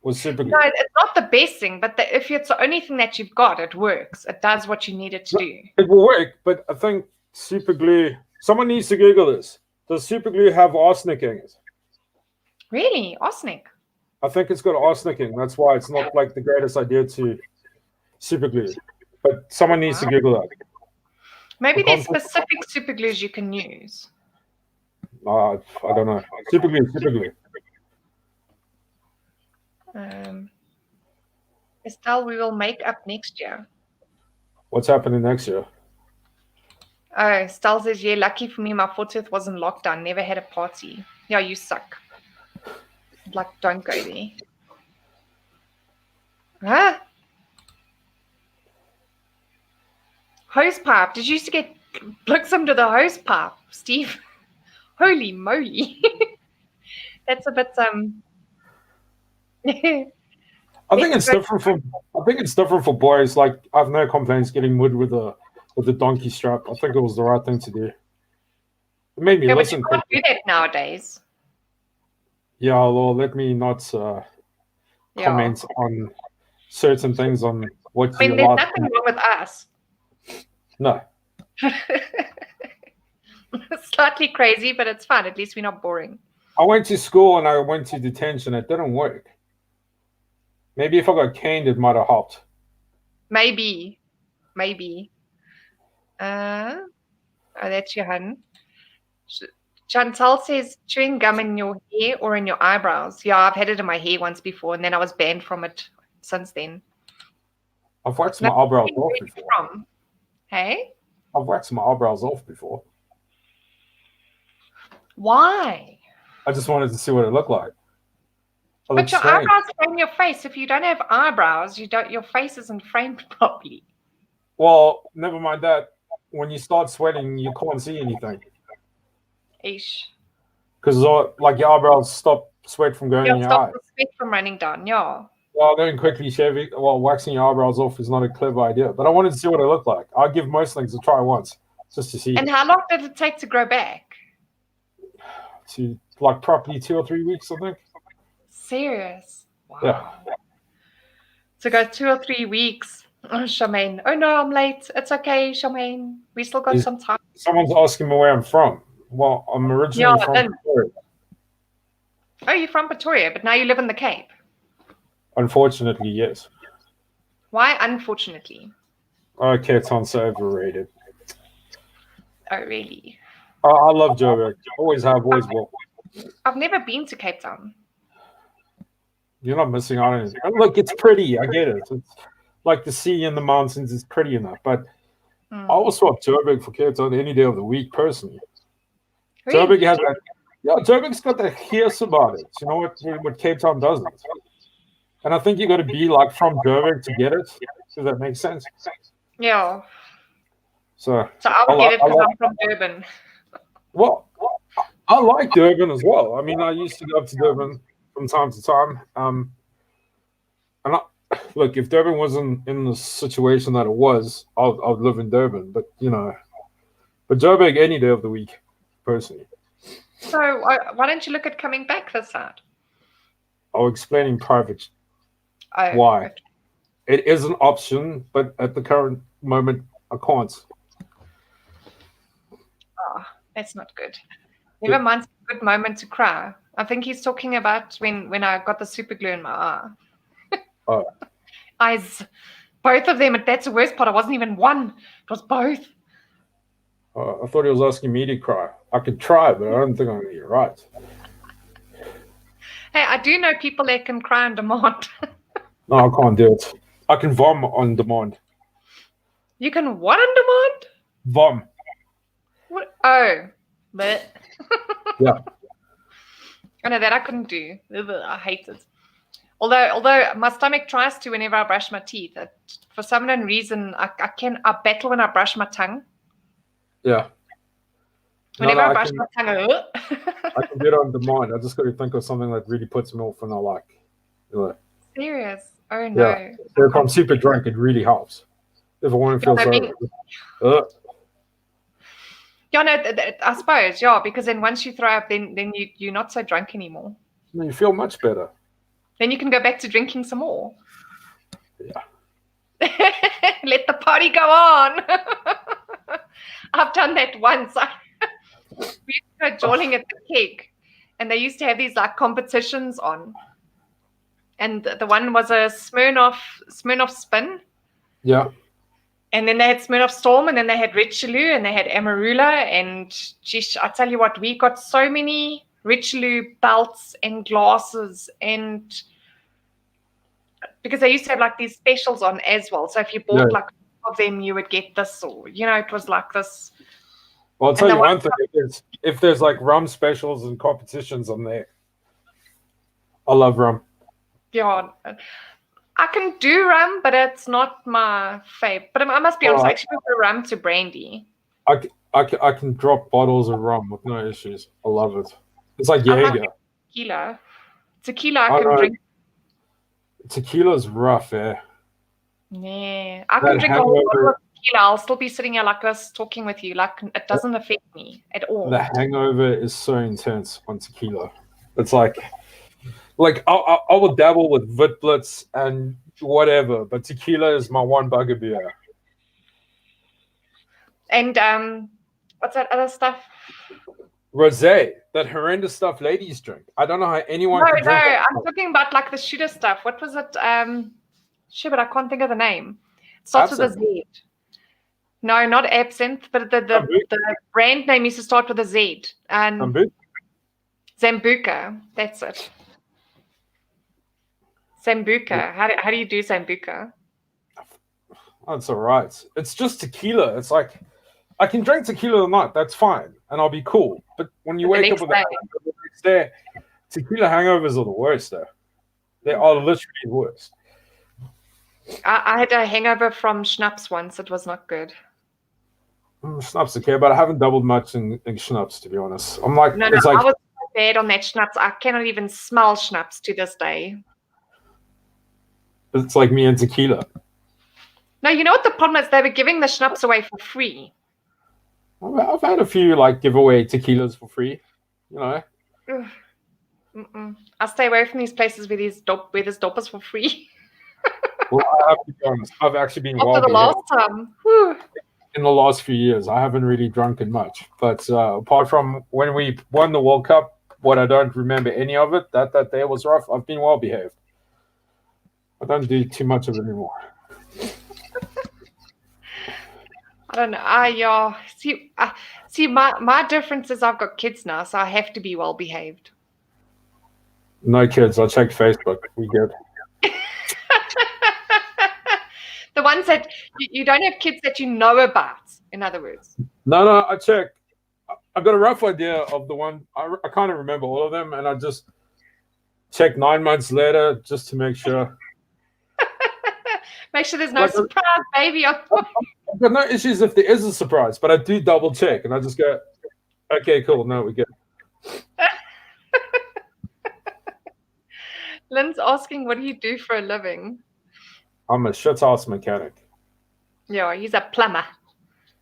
with super glue. No, it's not the best thing, but if it's the only thing that you've got, it works. It does what you need it to do. It will work, but I think super glue, someone needs to Google this. Does super glue have arsenic in it? Really? Arsenic? I think it's got arsenic in. That's why it's not like the greatest idea to super glue. But someone needs to Google that. Maybe there's specific super glues you can use. I don't know. Super glue. Estelle, we will make up next year. What's happening next year? Oh, Estelle says, yeah, lucky for me, my 40th was in lockdown. Never had a party. Yeah, you suck. Like, don't go there. Huh? Hose pipe. Did you used to get bliksem to the hose pipe, Steve? Holy moly. That's a bit I think it's different for boys. Like, I've no complaints getting wood with a donkey strap. I think it was the right thing to do. It made me listen. But you can't do that nowadays. Yeah, well, let me not comment on certain things on what you like. There's nothing wrong with us. No. Slightly crazy, but it's fun. At least we're not boring. I went to school and I went to detention. It didn't work. Maybe if I got caned, it might have helped. Maybe. Oh, that's your hun. Chantal says, chewing gum in your hair or in your eyebrows. Yeah, I've had it in my hair once before, and then I was banned from it since then. I've waxed my eyebrows off before. Hey? I've waxed my eyebrows off before. Why? I just wanted to see what it looked like. But your eyebrows frame your face. If you don't have eyebrows, your face isn't framed properly. Well, never mind that. When you start sweating, you can't see anything. Ish. Because like your eyebrows stop sweat from going in your eye. Stop the sweat from running down, yeah. Well, then quickly shaving, waxing your eyebrows off is not a clever idea. But I wanted to see what it looked like. I'll give most things a try once, just to see. And how long did it take to grow back? To like properly 2 or 3 weeks, I think. Serious? Wow. Yeah. To go 2 or 3 weeks. Oh, Charmaine. Oh no, I'm late. It's okay, Charmaine. We still got some time. Someone's asking me where I'm from. Well, I'm originally from Pretoria. Oh, you're from Pretoria, but now you live in the Cape. Unfortunately, yes. Why unfortunately? Oh, Cape Town's so overrated. Oh, really? I love Joburg. Always have, always will. I've never been to Cape Town. You're not missing out on anything. Look, it's pretty. I get it. It's like the sea and the mountains is pretty enough. But I will swap Joburg for Cape Town any day of the week, personally. Really? Joburg has that. Yeah, Joburg's got that hiss about it. You know what Cape Town doesn't. And I think you got to be like from Joburg to get it. Does that make sense? Yeah. So I would get it because I'm from Durban. Well, I like Durban as well. I mean, I used to go up to Durban from time to time. Look, if Durban wasn't in the situation that it was, I'd live in Durban. But but Joburg any day of the week, personally. So why don't you look at coming back this side? I'll explain in private why. Okay. It is an option, but at the current moment, I can't. Oh, that's not good. Never mind, a good moment to cry. I think he's talking about when I got the super glue in my eye. Oh. Eyes. Both of them. That's the worst part. It wasn't even one. It was both. I thought he was asking me to cry. I could try, but I don't think I'm going to get it right. Hey, I do know people that can cry on demand. No, I can't do it. I can vom on demand. You can what on demand? Vom. What? Oh, but Yeah. I know that I couldn't do. Ugh, I hate it. Although my stomach tries to whenever I brush my teeth. For some unknown reason, I battle when I brush my tongue. Yeah. Whenever I brush my tongue, I can do it on demand. I just got to think of something that really puts me off and I like. Serious? Oh no. Yeah. So if I'm super drunk, it really helps. If I want to feel sorry. Yeah, no, I suppose, yeah, because then once you throw up, then you're not so drunk anymore. You feel much better. Then you can go back to drinking some more. Yeah. Let the party go on. I've done that once. We used to go jawling at the keg, and they used to have these like competitions on. And the one was a Smirnoff Spin. Yeah. And then they had Smirnoff Storm, and then they had Richelieu, and they had Amarula. And geez, I tell you what, we got so many Richelieu belts and glasses, and because they used to have like these specials on as well. So if you bought like of them, you would get this, or it was like this. Well, I'll tell you one thing: if there's like rum specials and competitions on there, I love rum. Yeah. I can do rum, but it's not my fave. But I must be honest, I actually prefer rum to brandy. I can drop bottles of rum with no issues. I love it. It's like Jaeger. Tequila I can drink. Tequila's rough, Yeah, I can drink a whole bottle of tequila. I'll still be sitting here like this talking with you. Like it doesn't affect me at all. The hangover is so intense on tequila. It's like I will dabble with Vitblitz and whatever, but tequila is my one bugaboo. And what's that other stuff? Rosé, that horrendous stuff ladies drink. I don't know how anyone can drink it. I'm talking about like the shooter stuff. What was it? Shit, but I can't think of the name. It starts with a Z. No, not absinthe, but the brand name used to start with a Z. Zambuca. That's it. Sambuca. How do you do Sambuca? That's all right. It's just tequila. It's like I can drink tequila or not. That's fine, and I'll be cool. But when you wake up with the next day, tequila hangovers are the worst. Though they are literally the worst. I had a hangover from schnapps once. It was not good. Schnapps okay, but I haven't doubled much in schnapps, to be honest. I'm like, no, I was so bad on that schnapps. I cannot even smell schnapps to this day. It's like me and tequila. No, you know what the problem is? They were giving the schnapps away for free. I've had a few like giveaway tequilas for free, I stay away from these places where this dope is for free. Well, I have to be honest. I've actually been after the last time. Whew. In the last few years, I haven't really drunken much. But apart from when we won the World Cup, what I don't remember any of it. That day was rough. I've been well behaved. I don't do too much of it anymore. I don't know. See, my difference is I've got kids now, so I have to be well behaved. No kids. I checked Facebook. We good. The ones that you don't have kids that you know about, in other words. No, I checked. I got a rough idea of the one. I can't remember all of them, and I just checked 9 months later just to make sure. Make sure there's no surprise baby on. I've got no issues if there is a surprise, but I do double check, and I just go, okay, cool, no, we're good. Lynn's asking, what do you do for a living? I'm a shithouse mechanic. Yeah, he's a plumber.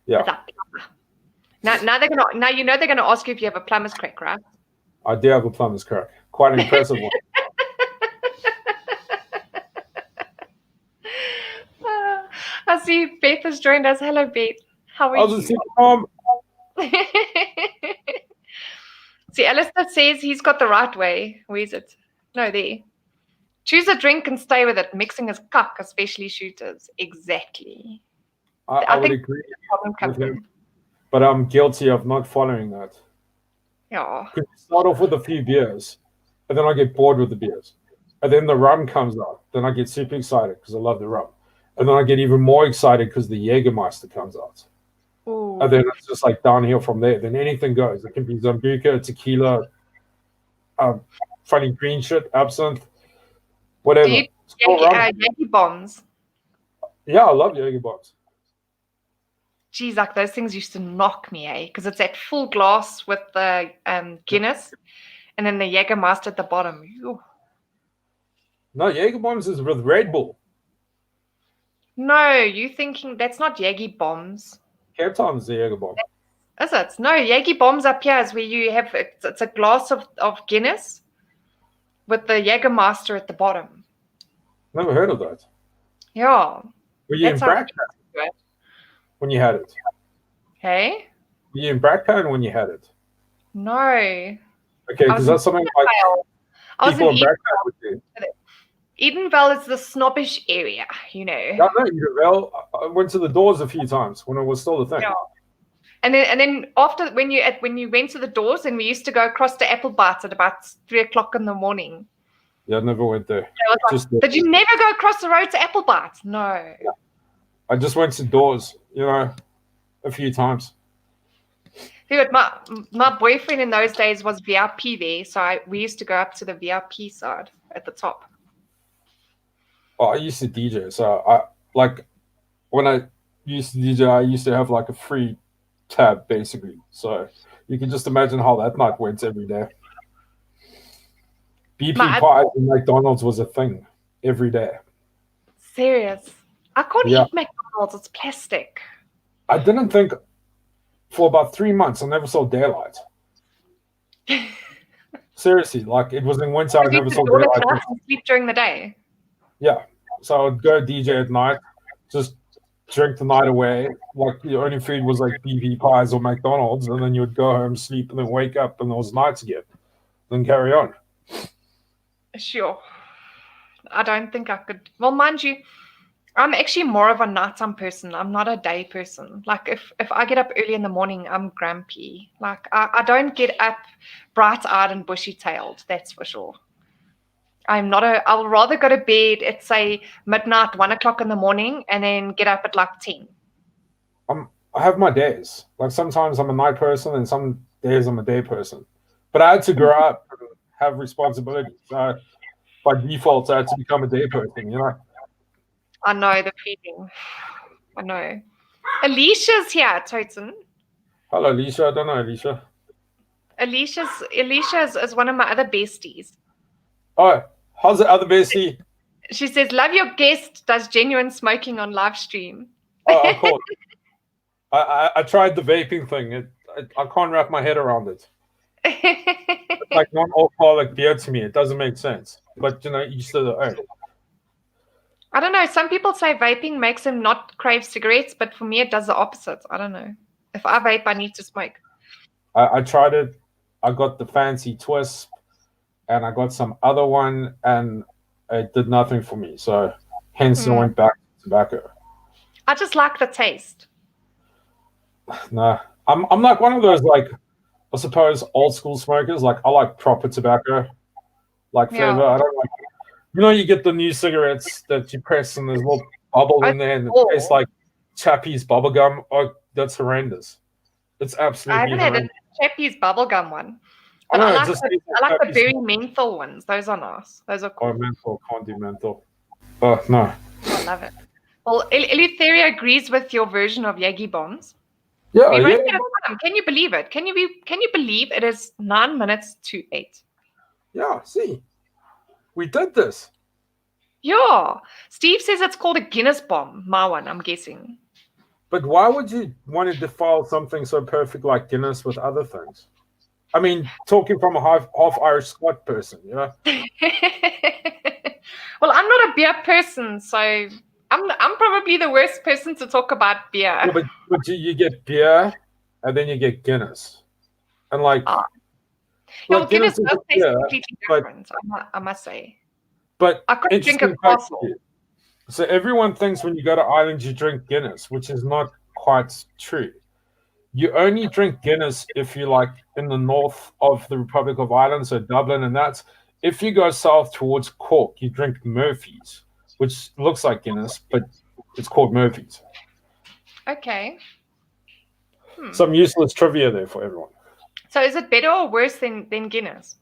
Yeah. He's a plumber. Now you know they're gonna ask you if you have a plumber's crack, right? I do have a plumber's crack. Quite an impressive one. I see Beth has joined us. Hello, Beth. How are you? Mom. See, Alistair says he's got the right way. Where is it? No, there. Choose a drink and stay with it. Mixing is cuck, especially shooters. Exactly. I would think agree the problem comes with him, in. but I'm guilty of not following that. Yeah. Because you start off with a few beers, and then I get bored with the beers. And then the rum comes out. Then I get super excited because I love the rum. And then I get even more excited because the Jägermeister comes out. Ooh. And then it's just like downhill from there. Then anything goes. It can be Zambuca, tequila, funny green shit, absinthe, whatever. Do you Yankee bombs? Yeah, I love Jaeger bombs. Geez, like those things used to knock me, because it's that full glass with the Guinness, and then the Jägermeister at the bottom. Ooh. No, Jaeger bombs is with Red Bull. No, you thinking that's not Jaeger bombs. Cape Town is the Jaeger bomb. Is it? No, Jaeger bombs up here is where you have it's a glass of Guinness with the Jägermeister at the bottom. Never heard of that. Yeah. Were you in Brackpan when you had it? Hey? Were you in Brackpan when you had it? No. Okay, because that's something like people in Brackpan would do. Edenvale is the snobbish area, Yeah, no, Edenvale. I went to the doors a few times when it was still a thing. Yeah. And then after when you went to the doors, and we used to go across to Apple Bites at about 3:00 in the morning. Yeah, I never went there. Did you never go across the road to Apple Bites? No. Yeah. I just went to doors, a few times. Dude, my boyfriend in those days was VIP there, so we used to go up to the VIP side at the top. Oh, I used to DJ, so when I used to DJ, I used to have like a free tab basically. So you can just imagine how that night went every day. BP pies and McDonald's was a thing every day. Serious? I can't eat McDonald's. It's plastic. I didn't think for about 3 months. I never saw daylight. Seriously, like it was in winter. I never saw daylight. And sleep during the day. Yeah, so I would go DJ at night, just drink the night away. Like the only food was like BP pies or McDonald's, and then you would go home, sleep, and then wake up, and it was night again. Then carry on. Sure. I don't think I could. Well, mind you, I'm actually more of a nighttime person. I'm not a day person. Like if I get up early in the morning, I'm grumpy. Like I don't get up bright-eyed and bushy-tailed. That's for sure. I'll rather go to bed at say midnight, 1:00 in the morning, and then get up at like 10. I have my days. Like sometimes I'm a night person, and some days I'm a day person. But I had to grow up and have responsibilities. So by default, I had to become a day person. I know the feeling. I know. Alicia's here, Toten. Hello, Alicia. I don't know Alicia. Alicia is one of my other besties. Oh, how's the other bestie? She says, love your guest does genuine smoking on live stream. Oh, of course. I tried the vaping thing. I can't wrap my head around it. It's like non-alcoholic beer to me. It doesn't make sense. But, each to their own. I don't know. Some people say vaping makes them not crave cigarettes, but for me, it does the opposite. I don't know. If I vape, I need to smoke. I tried it. I got the fancy twist, and I got some other one, and it did nothing for me. So, hence, I went back to tobacco. I just like the taste. Nah, I'm like one of those, like, I suppose, old school smokers. Like, I like proper tobacco, like flavor. Yeah. I don't like. You get the new cigarettes that you press and there's a little bubble in there and it tastes like Chappie's bubblegum. Oh, that's horrendous. It's absolutely I haven't had a Chappie's bubblegum one. But I like the berry menthol ones. Those are nice. Those are cool. Oh, menthol. Can't do menthol. Oh, no. I love it. Well, Eleutheria agrees with your version of Jaeger bombs. Yeah, Can you believe it? Can you believe it is 9 minutes to 8? Yeah, see. We did this. Yeah. Steve says it's called a Guinness bomb. My one, I'm guessing. But why would you want to defile something so perfect like Guinness with other things? I mean, talking from a half Irish Scot person, Well, I'm not a beer person, so I'm probably the worst person to talk about beer. Yeah, but you get beer and then you get Guinness. And like... Yeah, well, Like Guinness Guinness is does taste beer, completely but different, I must say. but I couldn't drink a interesting fact. castle. So everyone thinks when you go to Ireland you drink Guinness, which is not quite true. You only drink Guinness if you're like in the north of the Republic of Ireland, so Dublin, and that's if you go south towards Cork, you drink Murphy's, which looks like Guinness, but it's called Murphy's. Okay. Some useless trivia there for everyone. So is it better or worse than Guinness?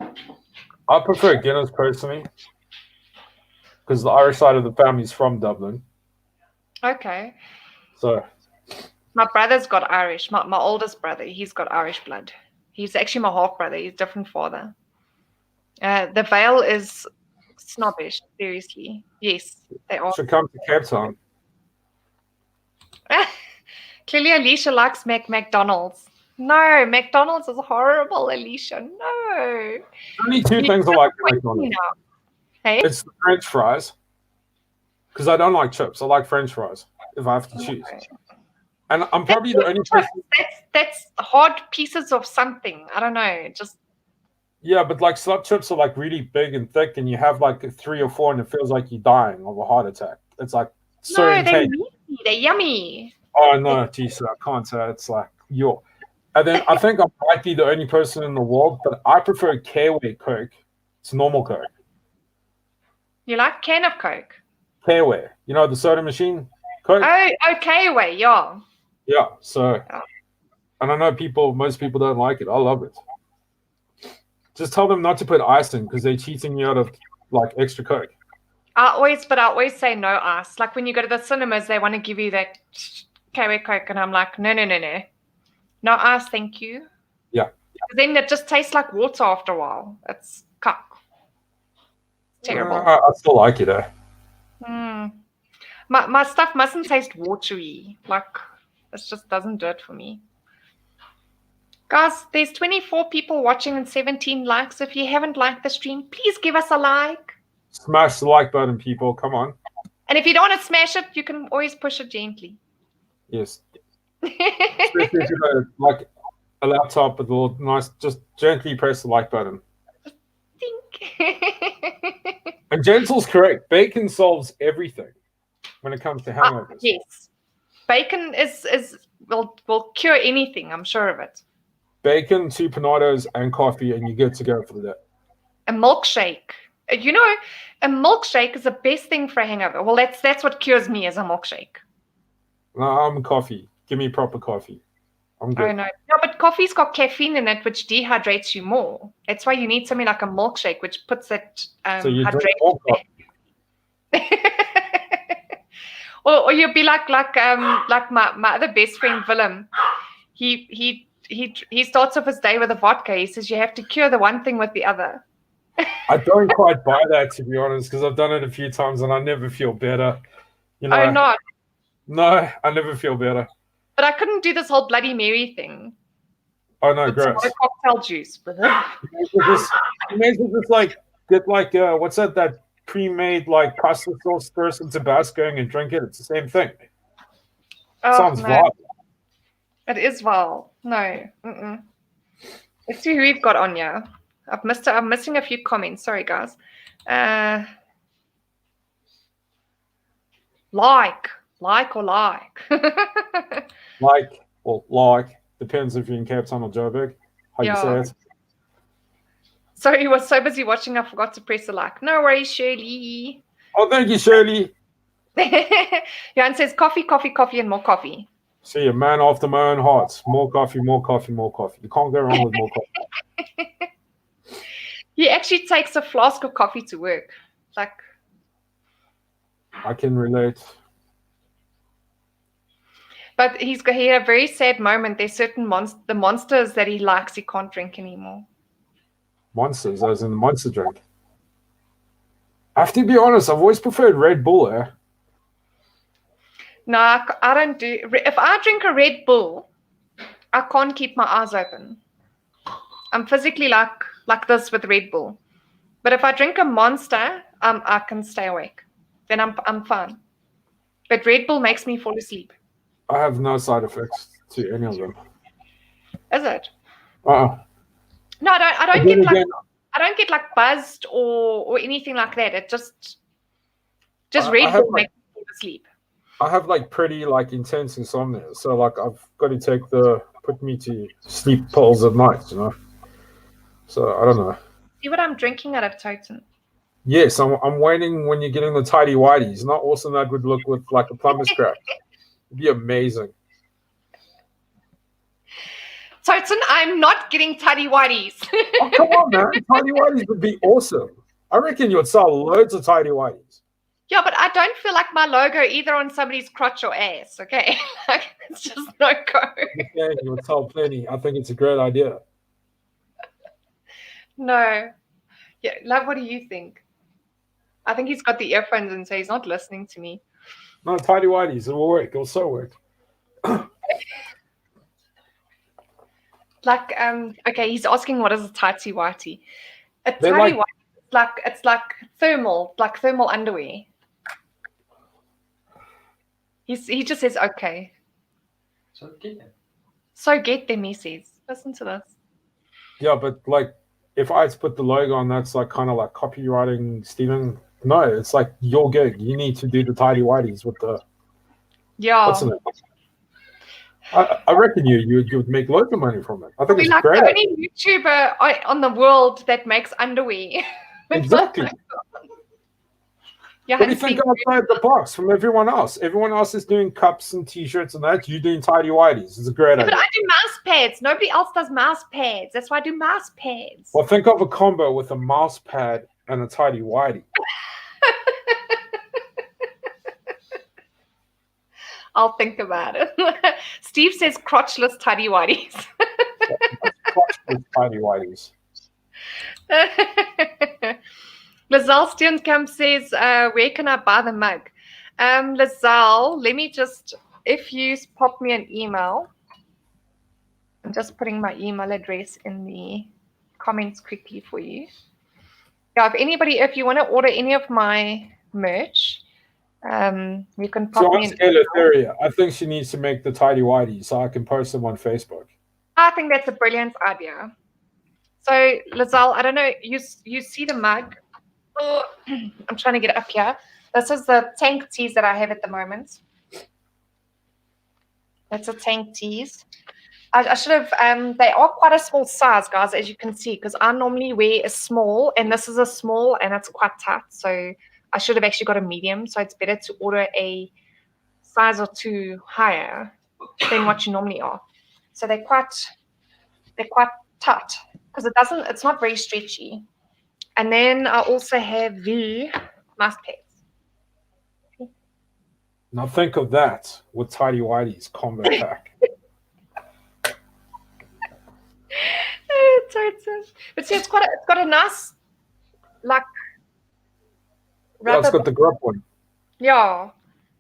I prefer Guinness personally because the Irish side of the family is from Dublin. Okay. So my brother's got Irish. My oldest brother, he's got Irish blood. He's actually my half brother. He's a different father. The Vale is snobbish, seriously. Yes, they are. should come to Cape Town. Clearly, Alicia likes McDonald's. No, McDonald's is horrible, Alicia. No. Only two things I like at McDonald's. Hey? It's the French fries, because I don't like chips. I like French fries if I have to choose. And I'm probably the only person. That's hard pieces of something. I don't know. Just yeah, but like slab chips are like really big and thick, and you have like 3 or 4, and it feels like you're dying of a heart attack. It's like so intense. They're meaty. They're yummy. Oh no, geez, I can't say it's like yo. And then I think I might be the only person in the world, but I prefer Kiwi Coke. It's normal Coke. You like can of Coke? Kiwi, you know the soda machine Coke. Oh, Kiwi, yeah. Yeah, so, and I know most people don't like it. I love it. Just tell them not to put ice in because they're cheating you out of like extra Coke. I always say no ice. Like when you go to the cinemas, they want to give you that Kiwi Coke, and I'm like, no, no ice, thank you. Yeah. Then it just tastes like water after a while. It's cock. Terrible. I still like it, My stuff mustn't taste watery. Like, it just doesn't do it for me. Guys, there's 24 people watching and 17 likes. If you haven't liked the stream, please give us a like. Smash the like button, people. Come on. And if you don't want to smash it, you can always push it gently. Yes. Especially if you have like a laptop with a little nice, just gently press the like button. And gentle's correct. Bacon solves everything when it comes to hangovers. Yes. Bacon will cure anything, I'm sure of it. Bacon, 2 panados, and coffee, and you're good to go for the day. A milkshake. You know, a milkshake is the best thing for a hangover. Well, that's what cures me, is a milkshake. No, I'm coffee. Give me proper coffee. I'm good. Oh, no, but coffee's got caffeine in it, which dehydrates you more. That's why you need something like a milkshake, which puts that so you drink more coffee. or you'll be like my other best friend Willem. He starts off his day with a vodka. He says you have to cure the one thing with the other. I don't quite buy that, to be honest, because I've done it a few times and I never feel better. You know, oh, not? No, I never feel better. But I couldn't do this whole Bloody Mary thing. Oh no, gross. It's cocktail juice. You may as well just like get like what's that pre-made like pasta sauce, stir some Tabasco and drink it. It's the same thing. Sounds vile. It is vile. No. Let's see who we've got on here. I'm missing a few comments. Sorry, guys. Like or like. like. Depends if you're in Cape Town or Joburg. How you say it. Sorry, he was so busy watching, I forgot to press the like. No worries, Shirley. Oh, thank you, Shirley. Jan says coffee, and more coffee. See, a man after my own heart. More coffee, more coffee, more coffee. You can't go wrong with more coffee. He actually takes a flask of coffee to work. Like, I can relate. But he had a very sad moment. There's certain the monsters that he likes, he can't drink anymore. Monsters, as in the monster drink. I have to be honest, I've always preferred Red Bull, No, I don't do. If I drink a Red Bull, I can't keep my eyes open. I'm physically like this with Red Bull. But if I drink a Monster, I can stay awake. Then I'm fine. But Red Bull makes me fall asleep. I have no side effects to any of them. Is it? No, I But don't then get again, I don't get like buzzed or anything like that. It just I Red have Bull makes me fall asleep. I have like pretty like intense insomnia, so like I've got to take put me to sleep pills at night, you know. So I don't know. See what I'm drinking out of Toten. Yes, I'm waiting when you're getting the tidy whities. Not awesome that would look with like a plumber's crap. It'd be amazing. Toten, I'm not getting tidy whities. Oh come on, man! Tidy whities would be awesome. I reckon you would sell loads of tidy whities. Yeah, but I don't feel like my logo either on somebody's crotch or ass. Okay, like, it's just no go. Yeah, you would sell plenty. I think it's a great idea. No, yeah, love. What do you think? I think he's got the earphones in, so he's not listening to me. No, tidy whities. It will work. It'll so work. Like, okay, he's asking what is a tighty whitey. A They're tighty like- whitey, it's like thermal underwear. He just says okay. So get them. So get them, he says. Listen to this. Yeah, but like if I put the logo on, that's like kind of like copywriting Stephen. No, it's like your gig. You need to do the tidy whities with the what's in it. I reckon you would make loads of money from it. I think We're it's like great. the only YouTuber on the world that makes underwear. Exactly. Yeah, What do you think outside the box from everyone else? Everyone else is doing cups and t-shirts and that. You're doing tidy whities. It's a great idea. But I do mouse pads. Nobody else does mouse pads. That's why I do mouse pads. Well, think of a combo with a mouse pad and a tidy whitey. I'll think about it. Steve says crotchless tidy whities. Crotchless tidy whities. Lazelle Steenkamp says, where can I buy the mug? Lazelle, let me just, if you pop me an email, I'm just putting my email address in the comments quickly for you. Yeah, if you want to order any of my merch, you can pop me an email. I think she needs to make the tidy whitey so I can post them on Facebook. I think that's a brilliant idea. So, Lazelle, I don't know, you see the mug. Oh, I'm trying to get it up here. This is the tank tees that I have at the moment. That's a tank tees. I should have, they are quite a small size, guys, as you can see, because I normally wear a small, and this is a small, and it's quite tight. So I should have actually got a medium. So it's better to order a size or two higher than what you normally are. So they're quite tight because it's not very stretchy. And then I also have the mouse pads. Now think of that with tidy whitey's combo pack. But see, it's got a nice like. Yeah, it's got the grip one. Yeah,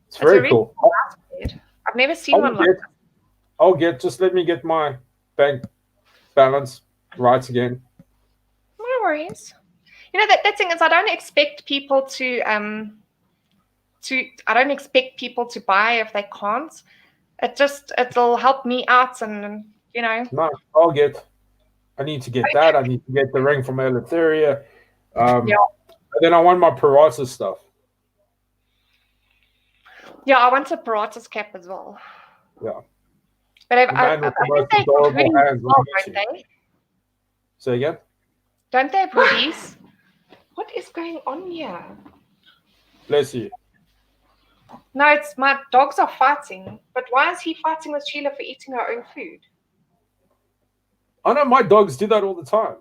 it's very cool. I've never seen one like that. Just let me get my bank balance right again. No worries. You know that thing is, I don't expect people to buy if they can't. It'll help me out, and you know. No, I need to get that. I need to get the ring from Eleutheria. And then I want my Pirata stuff. Yeah, I want a Pirata's cap as well. Yeah. But I think they have hoodies as well, don't they? Say again? Don't they have hoodies? What is going on here? Bless you. No, it's my dogs are fighting. But why is he fighting with Sheila for eating her own food? I know my dogs do that all the time.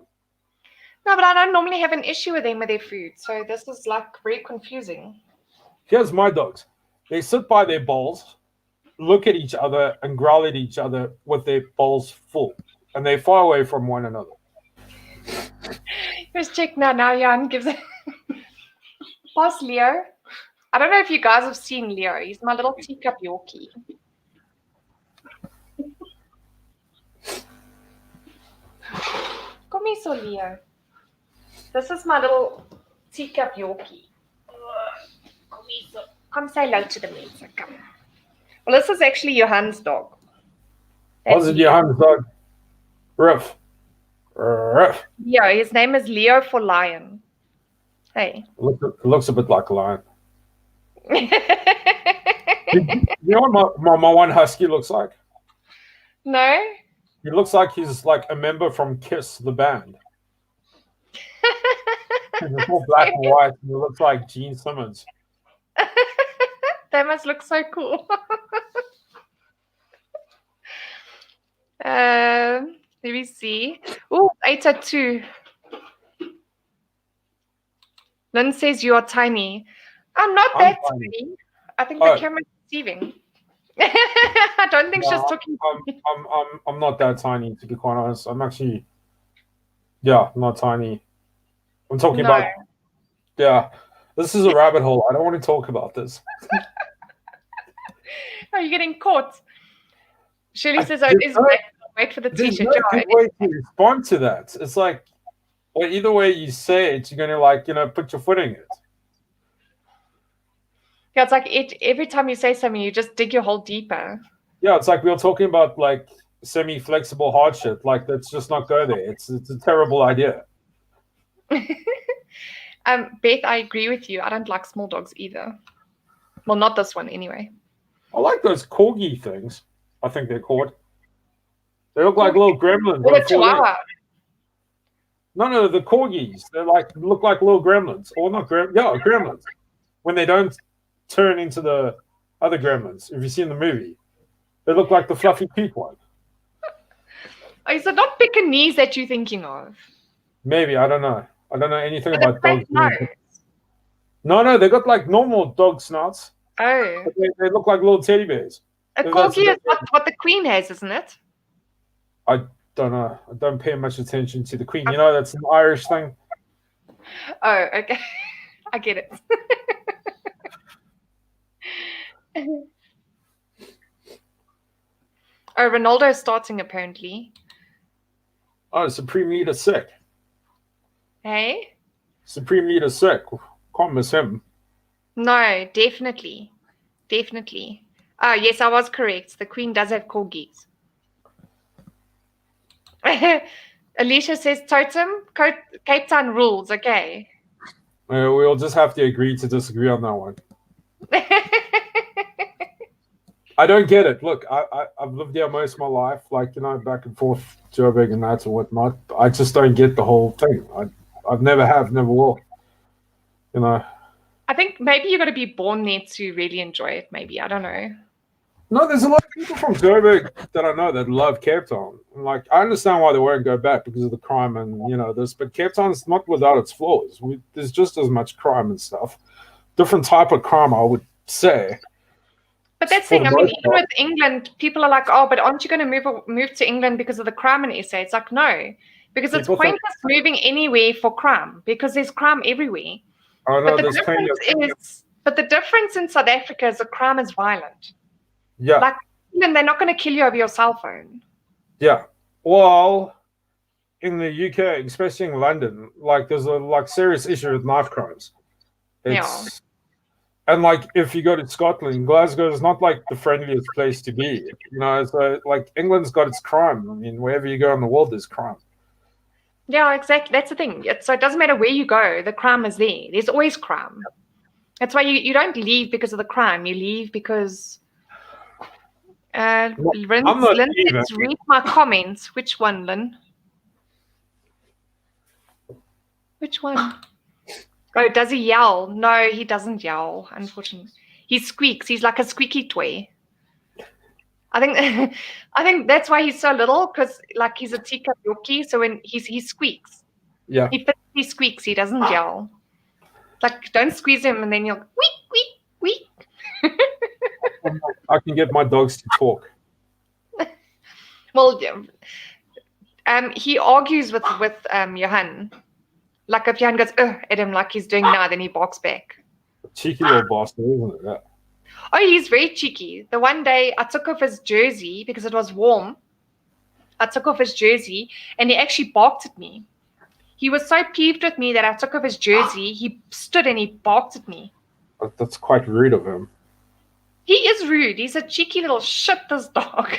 No, but I don't normally have an issue with them with their food. So this is like very confusing. Here's my dogs. They sit by their bowls, look at each other, and growl at each other with their bowls full. And they're far away from one another. Here's check now. Now Jan gives it. Boss Leo. I don't know if you guys have seen Leo. He's my little teacup Yorkie. Come here, so Leo. This is my little teacup Yorkie. Come say hello to the mensa. Come. Well, this is actually Johan's dog. Was it Johan's dog? Riff. Yeah, his name is Leo for lion. Hey. Looks a bit like a lion. You know what my one husky looks like? No? He looks like he's like a member from Kiss, the band. It's all black and white, and he looks like Gene Simmons. That must look so cool. Let me see. Oh, 802. Lynn says you are tiny. I'm not I'm that tiny. tiny. I think the camera's deceiving. I don't think she's talking. I'm not that tiny, to be quite honest. I'm actually, not tiny. I'm talking about, this is a rabbit hole. I don't want to talk about this. Are you getting caught? Shirley says, it is black. Wait for the t-shirt. There's no good way to respond to that. It's like, well, either way you say it, you're going to put your foot in it. Yeah, it's like every time you say something, you just dig your hole deeper. Yeah, it's like we were talking about like semi-flexible hard shit. Like, let's just not go there. It's a terrible idea. Beth, I agree with you. I don't like small dogs either. Well, not this one anyway. I like those corgi things. I think they're called. They look like little gremlins. Or the chihuahua. No, the corgis. They look like little gremlins, or not gremlins. When they don't turn into the other gremlins, if you see in the movie, they look like the fluffy pink one. Is it not Pekingese that you're thinking of? Maybe, I don't know. I don't know anything about dogs. Nose. No, they got like normal dog snouts. Oh. They look like little teddy bears. A corgi is what the Queen has, isn't it? I don't know. I don't pay much attention to the Queen. You know, that's an Irish thing. Oh, okay. I get it. Oh, Ronaldo's starting apparently. Oh, Supreme Leader sick. Hey? Supreme Leader sick. Can't miss him. No, definitely. Definitely. Oh, yes, I was correct. The Queen does have corgis. Alicia says, Totem, Cape Town rules, okay. We'll just have to agree to disagree on that one. I don't get it. Look, I've lived there most of my life, back and forth, Joburg and that and whatnot. I just don't get the whole thing. I've never will. I think maybe you got to be born there to really enjoy it, maybe. I don't know. No, there's a lot of people from Joburg that I know that love Cape Town. I understand why they won't go back because of the crime and, this. But Cape Town's not without its flaws. There's just as much crime and stuff. Different type of crime, I would say. But that's the thing. I mean, even with England, people are like, oh, but aren't you going to move to England because of the crime in SA? It's like, no, because it's pointless moving anywhere for crime because there's crime everywhere. Oh, no, but the difference in South Africa is the crime is violent. Yeah. Like, England, they're not going to kill you over your cell phone. Yeah. Well, in the UK, especially in London, there's a serious issue with knife crimes. And if you go to Scotland, Glasgow is not the friendliest place to be. So England's got its crime. I mean, wherever you go in the world, there's crime. Yeah, exactly. That's the thing. So it doesn't matter where you go, the crime is there. There's always crime. That's why you don't leave because of the crime. You leave because Lynn says, read my comments. Which one, Lynn? Which one? Oh, does he yell? No, he doesn't yell, unfortunately. He squeaks. He's like a squeaky toy. I think that's why he's so little, because he's a teacup Yorkie, so when he squeaks. Yeah. He squeaks, he doesn't yell. Don't squeeze him and then you'll week. I can get my dogs to talk. Well, he argues with Johan. If Johan goes at him like he's doing now, then he barks back. Cheeky little bastard, isn't it? Yeah. Oh, he's very cheeky. The one day I took off his jersey because it was warm. I took off his jersey and he actually barked at me. He was so peeved with me that I took off his jersey. He stood and he barked at me. That's quite rude of him. He is rude. He's a cheeky little shit, this dog.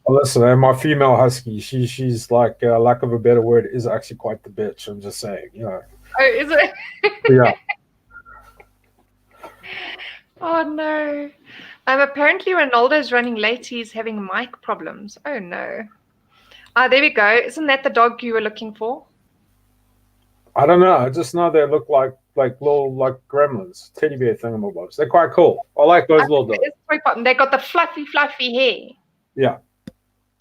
Listen, and my female husky, she's like, lack of a better word, is actually quite the bitch. I'm just saying, Oh, is it? Yeah. Oh no. Apparently Ronaldo's running late. He's having mic problems. Oh no. Ah, there we go. Isn't that the dog you were looking for? I don't know. I just know they look like little gremlins, teddy bear thingamabobs. They're quite cool. I like those little dogs. It's toy pom. They got the fluffy hair. Yeah.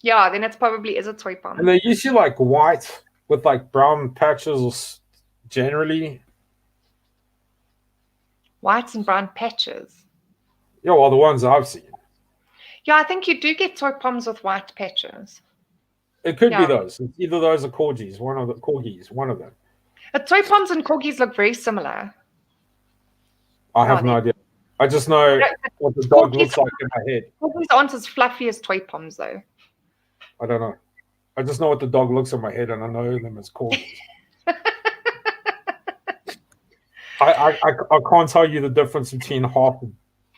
Yeah, then it's probably is a toy pom. And they're usually like white with like brown patches, or generally. Whites and brown patches. Yeah, well, the ones I've seen. Yeah, I think you do get toy poms with white patches. It could be those. It's either those or corgis. One of them. Toy poms and corgis look very similar. I have no idea. I just know what the dog looks like in my head. Corgis aren't as fluffy as toy poms, though. I don't know. I just know what the dog looks in my head, and I know them as corgis. I can't tell you the difference between half the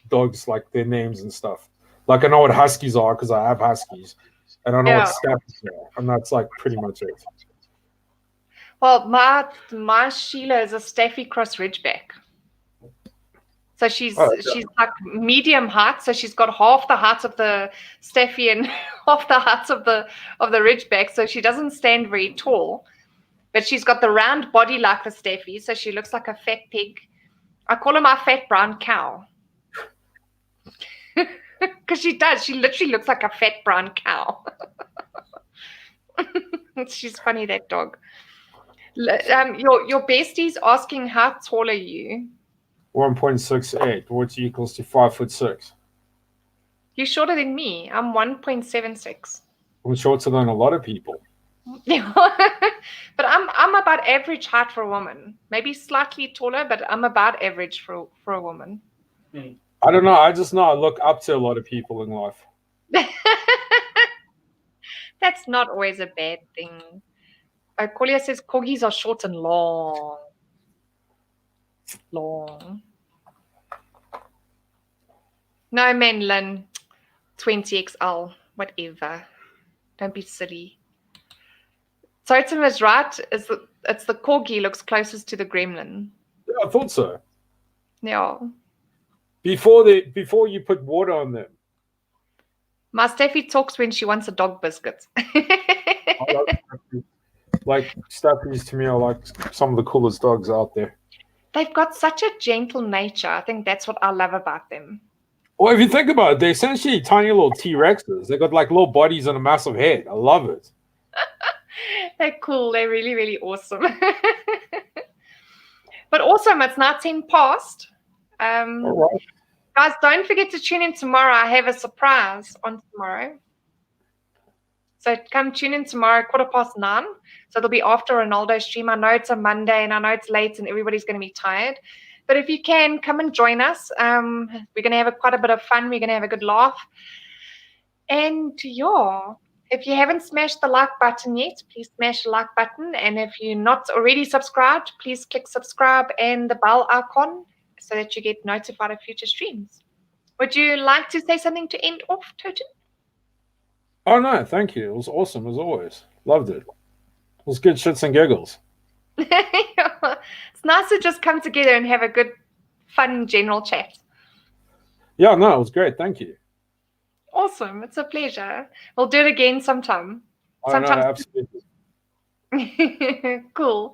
dogs, like their names and stuff. Like I know what huskies are because I have huskies, and I know what staffies are, and that's like pretty much it. Well, my Sheila is a Staffy cross Ridgeback. So she's like medium height. So she's got half the height of the Staffy and half the height of the Ridgeback. So she doesn't stand very tall, but she's got the round body like the Staffy. So she looks like a fat pig. I call her my fat brown cow. Because she does. She literally looks like a fat brown cow. She's funny, that dog. Your bestie's asking how tall are you? 1.68, which equals to 5'6". You're shorter than me. I'm 1.76. I'm shorter than a lot of people. Yeah, but I'm about average height for a woman. Maybe slightly taller, but I'm about average for a woman. I don't know. I just know I look up to a lot of people in life. That's not always a bad thing. Kolia says corgis are short and long. Long. No, man, Lynn. 20XL. Whatever. Don't be silly. Toten was right. It's the corgi looks closest to the gremlin. Yeah, I thought so. Yeah. Before you put water on them. My Steffi talks when she wants a dog biscuit. Like Staffies to me are like some of the coolest dogs out there. They've got such a gentle nature. I think that's what I love about them. Well, if you think about it, they're essentially tiny little T-Rexes. They got like little bodies and a massive head. I love it. They're cool. They're really, really awesome. But awesome. It's now 10 past. All right. Guys, don't forget to tune in tomorrow. I have a surprise on tomorrow. So come tune in tomorrow, 9:15. So it'll be after Ronaldo's stream. I know it's a Monday and I know it's late and everybody's going to be tired. But if you can, come and join us. We're going to have quite a bit of fun. We're going to have a good laugh. And yeah, if you haven't smashed the like button yet, please smash the like button. And if you're not already subscribed, please click subscribe and the bell icon so that you get notified of future streams. Would you like to say something to end off, Toten? Oh, no, thank you. It was awesome, as always. Loved it. It was good shits and giggles. It's nice to just come together and have a good, fun, general chat. Yeah, no, it was great. Thank you. Awesome. It's a pleasure. We'll do it again sometime. Oh, no, absolutely. Cool.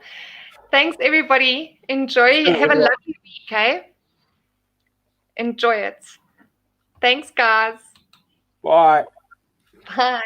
Thanks, everybody. Enjoy. Have a lovely week, okay? Enjoy it. Thanks, guys. Bye. Bye.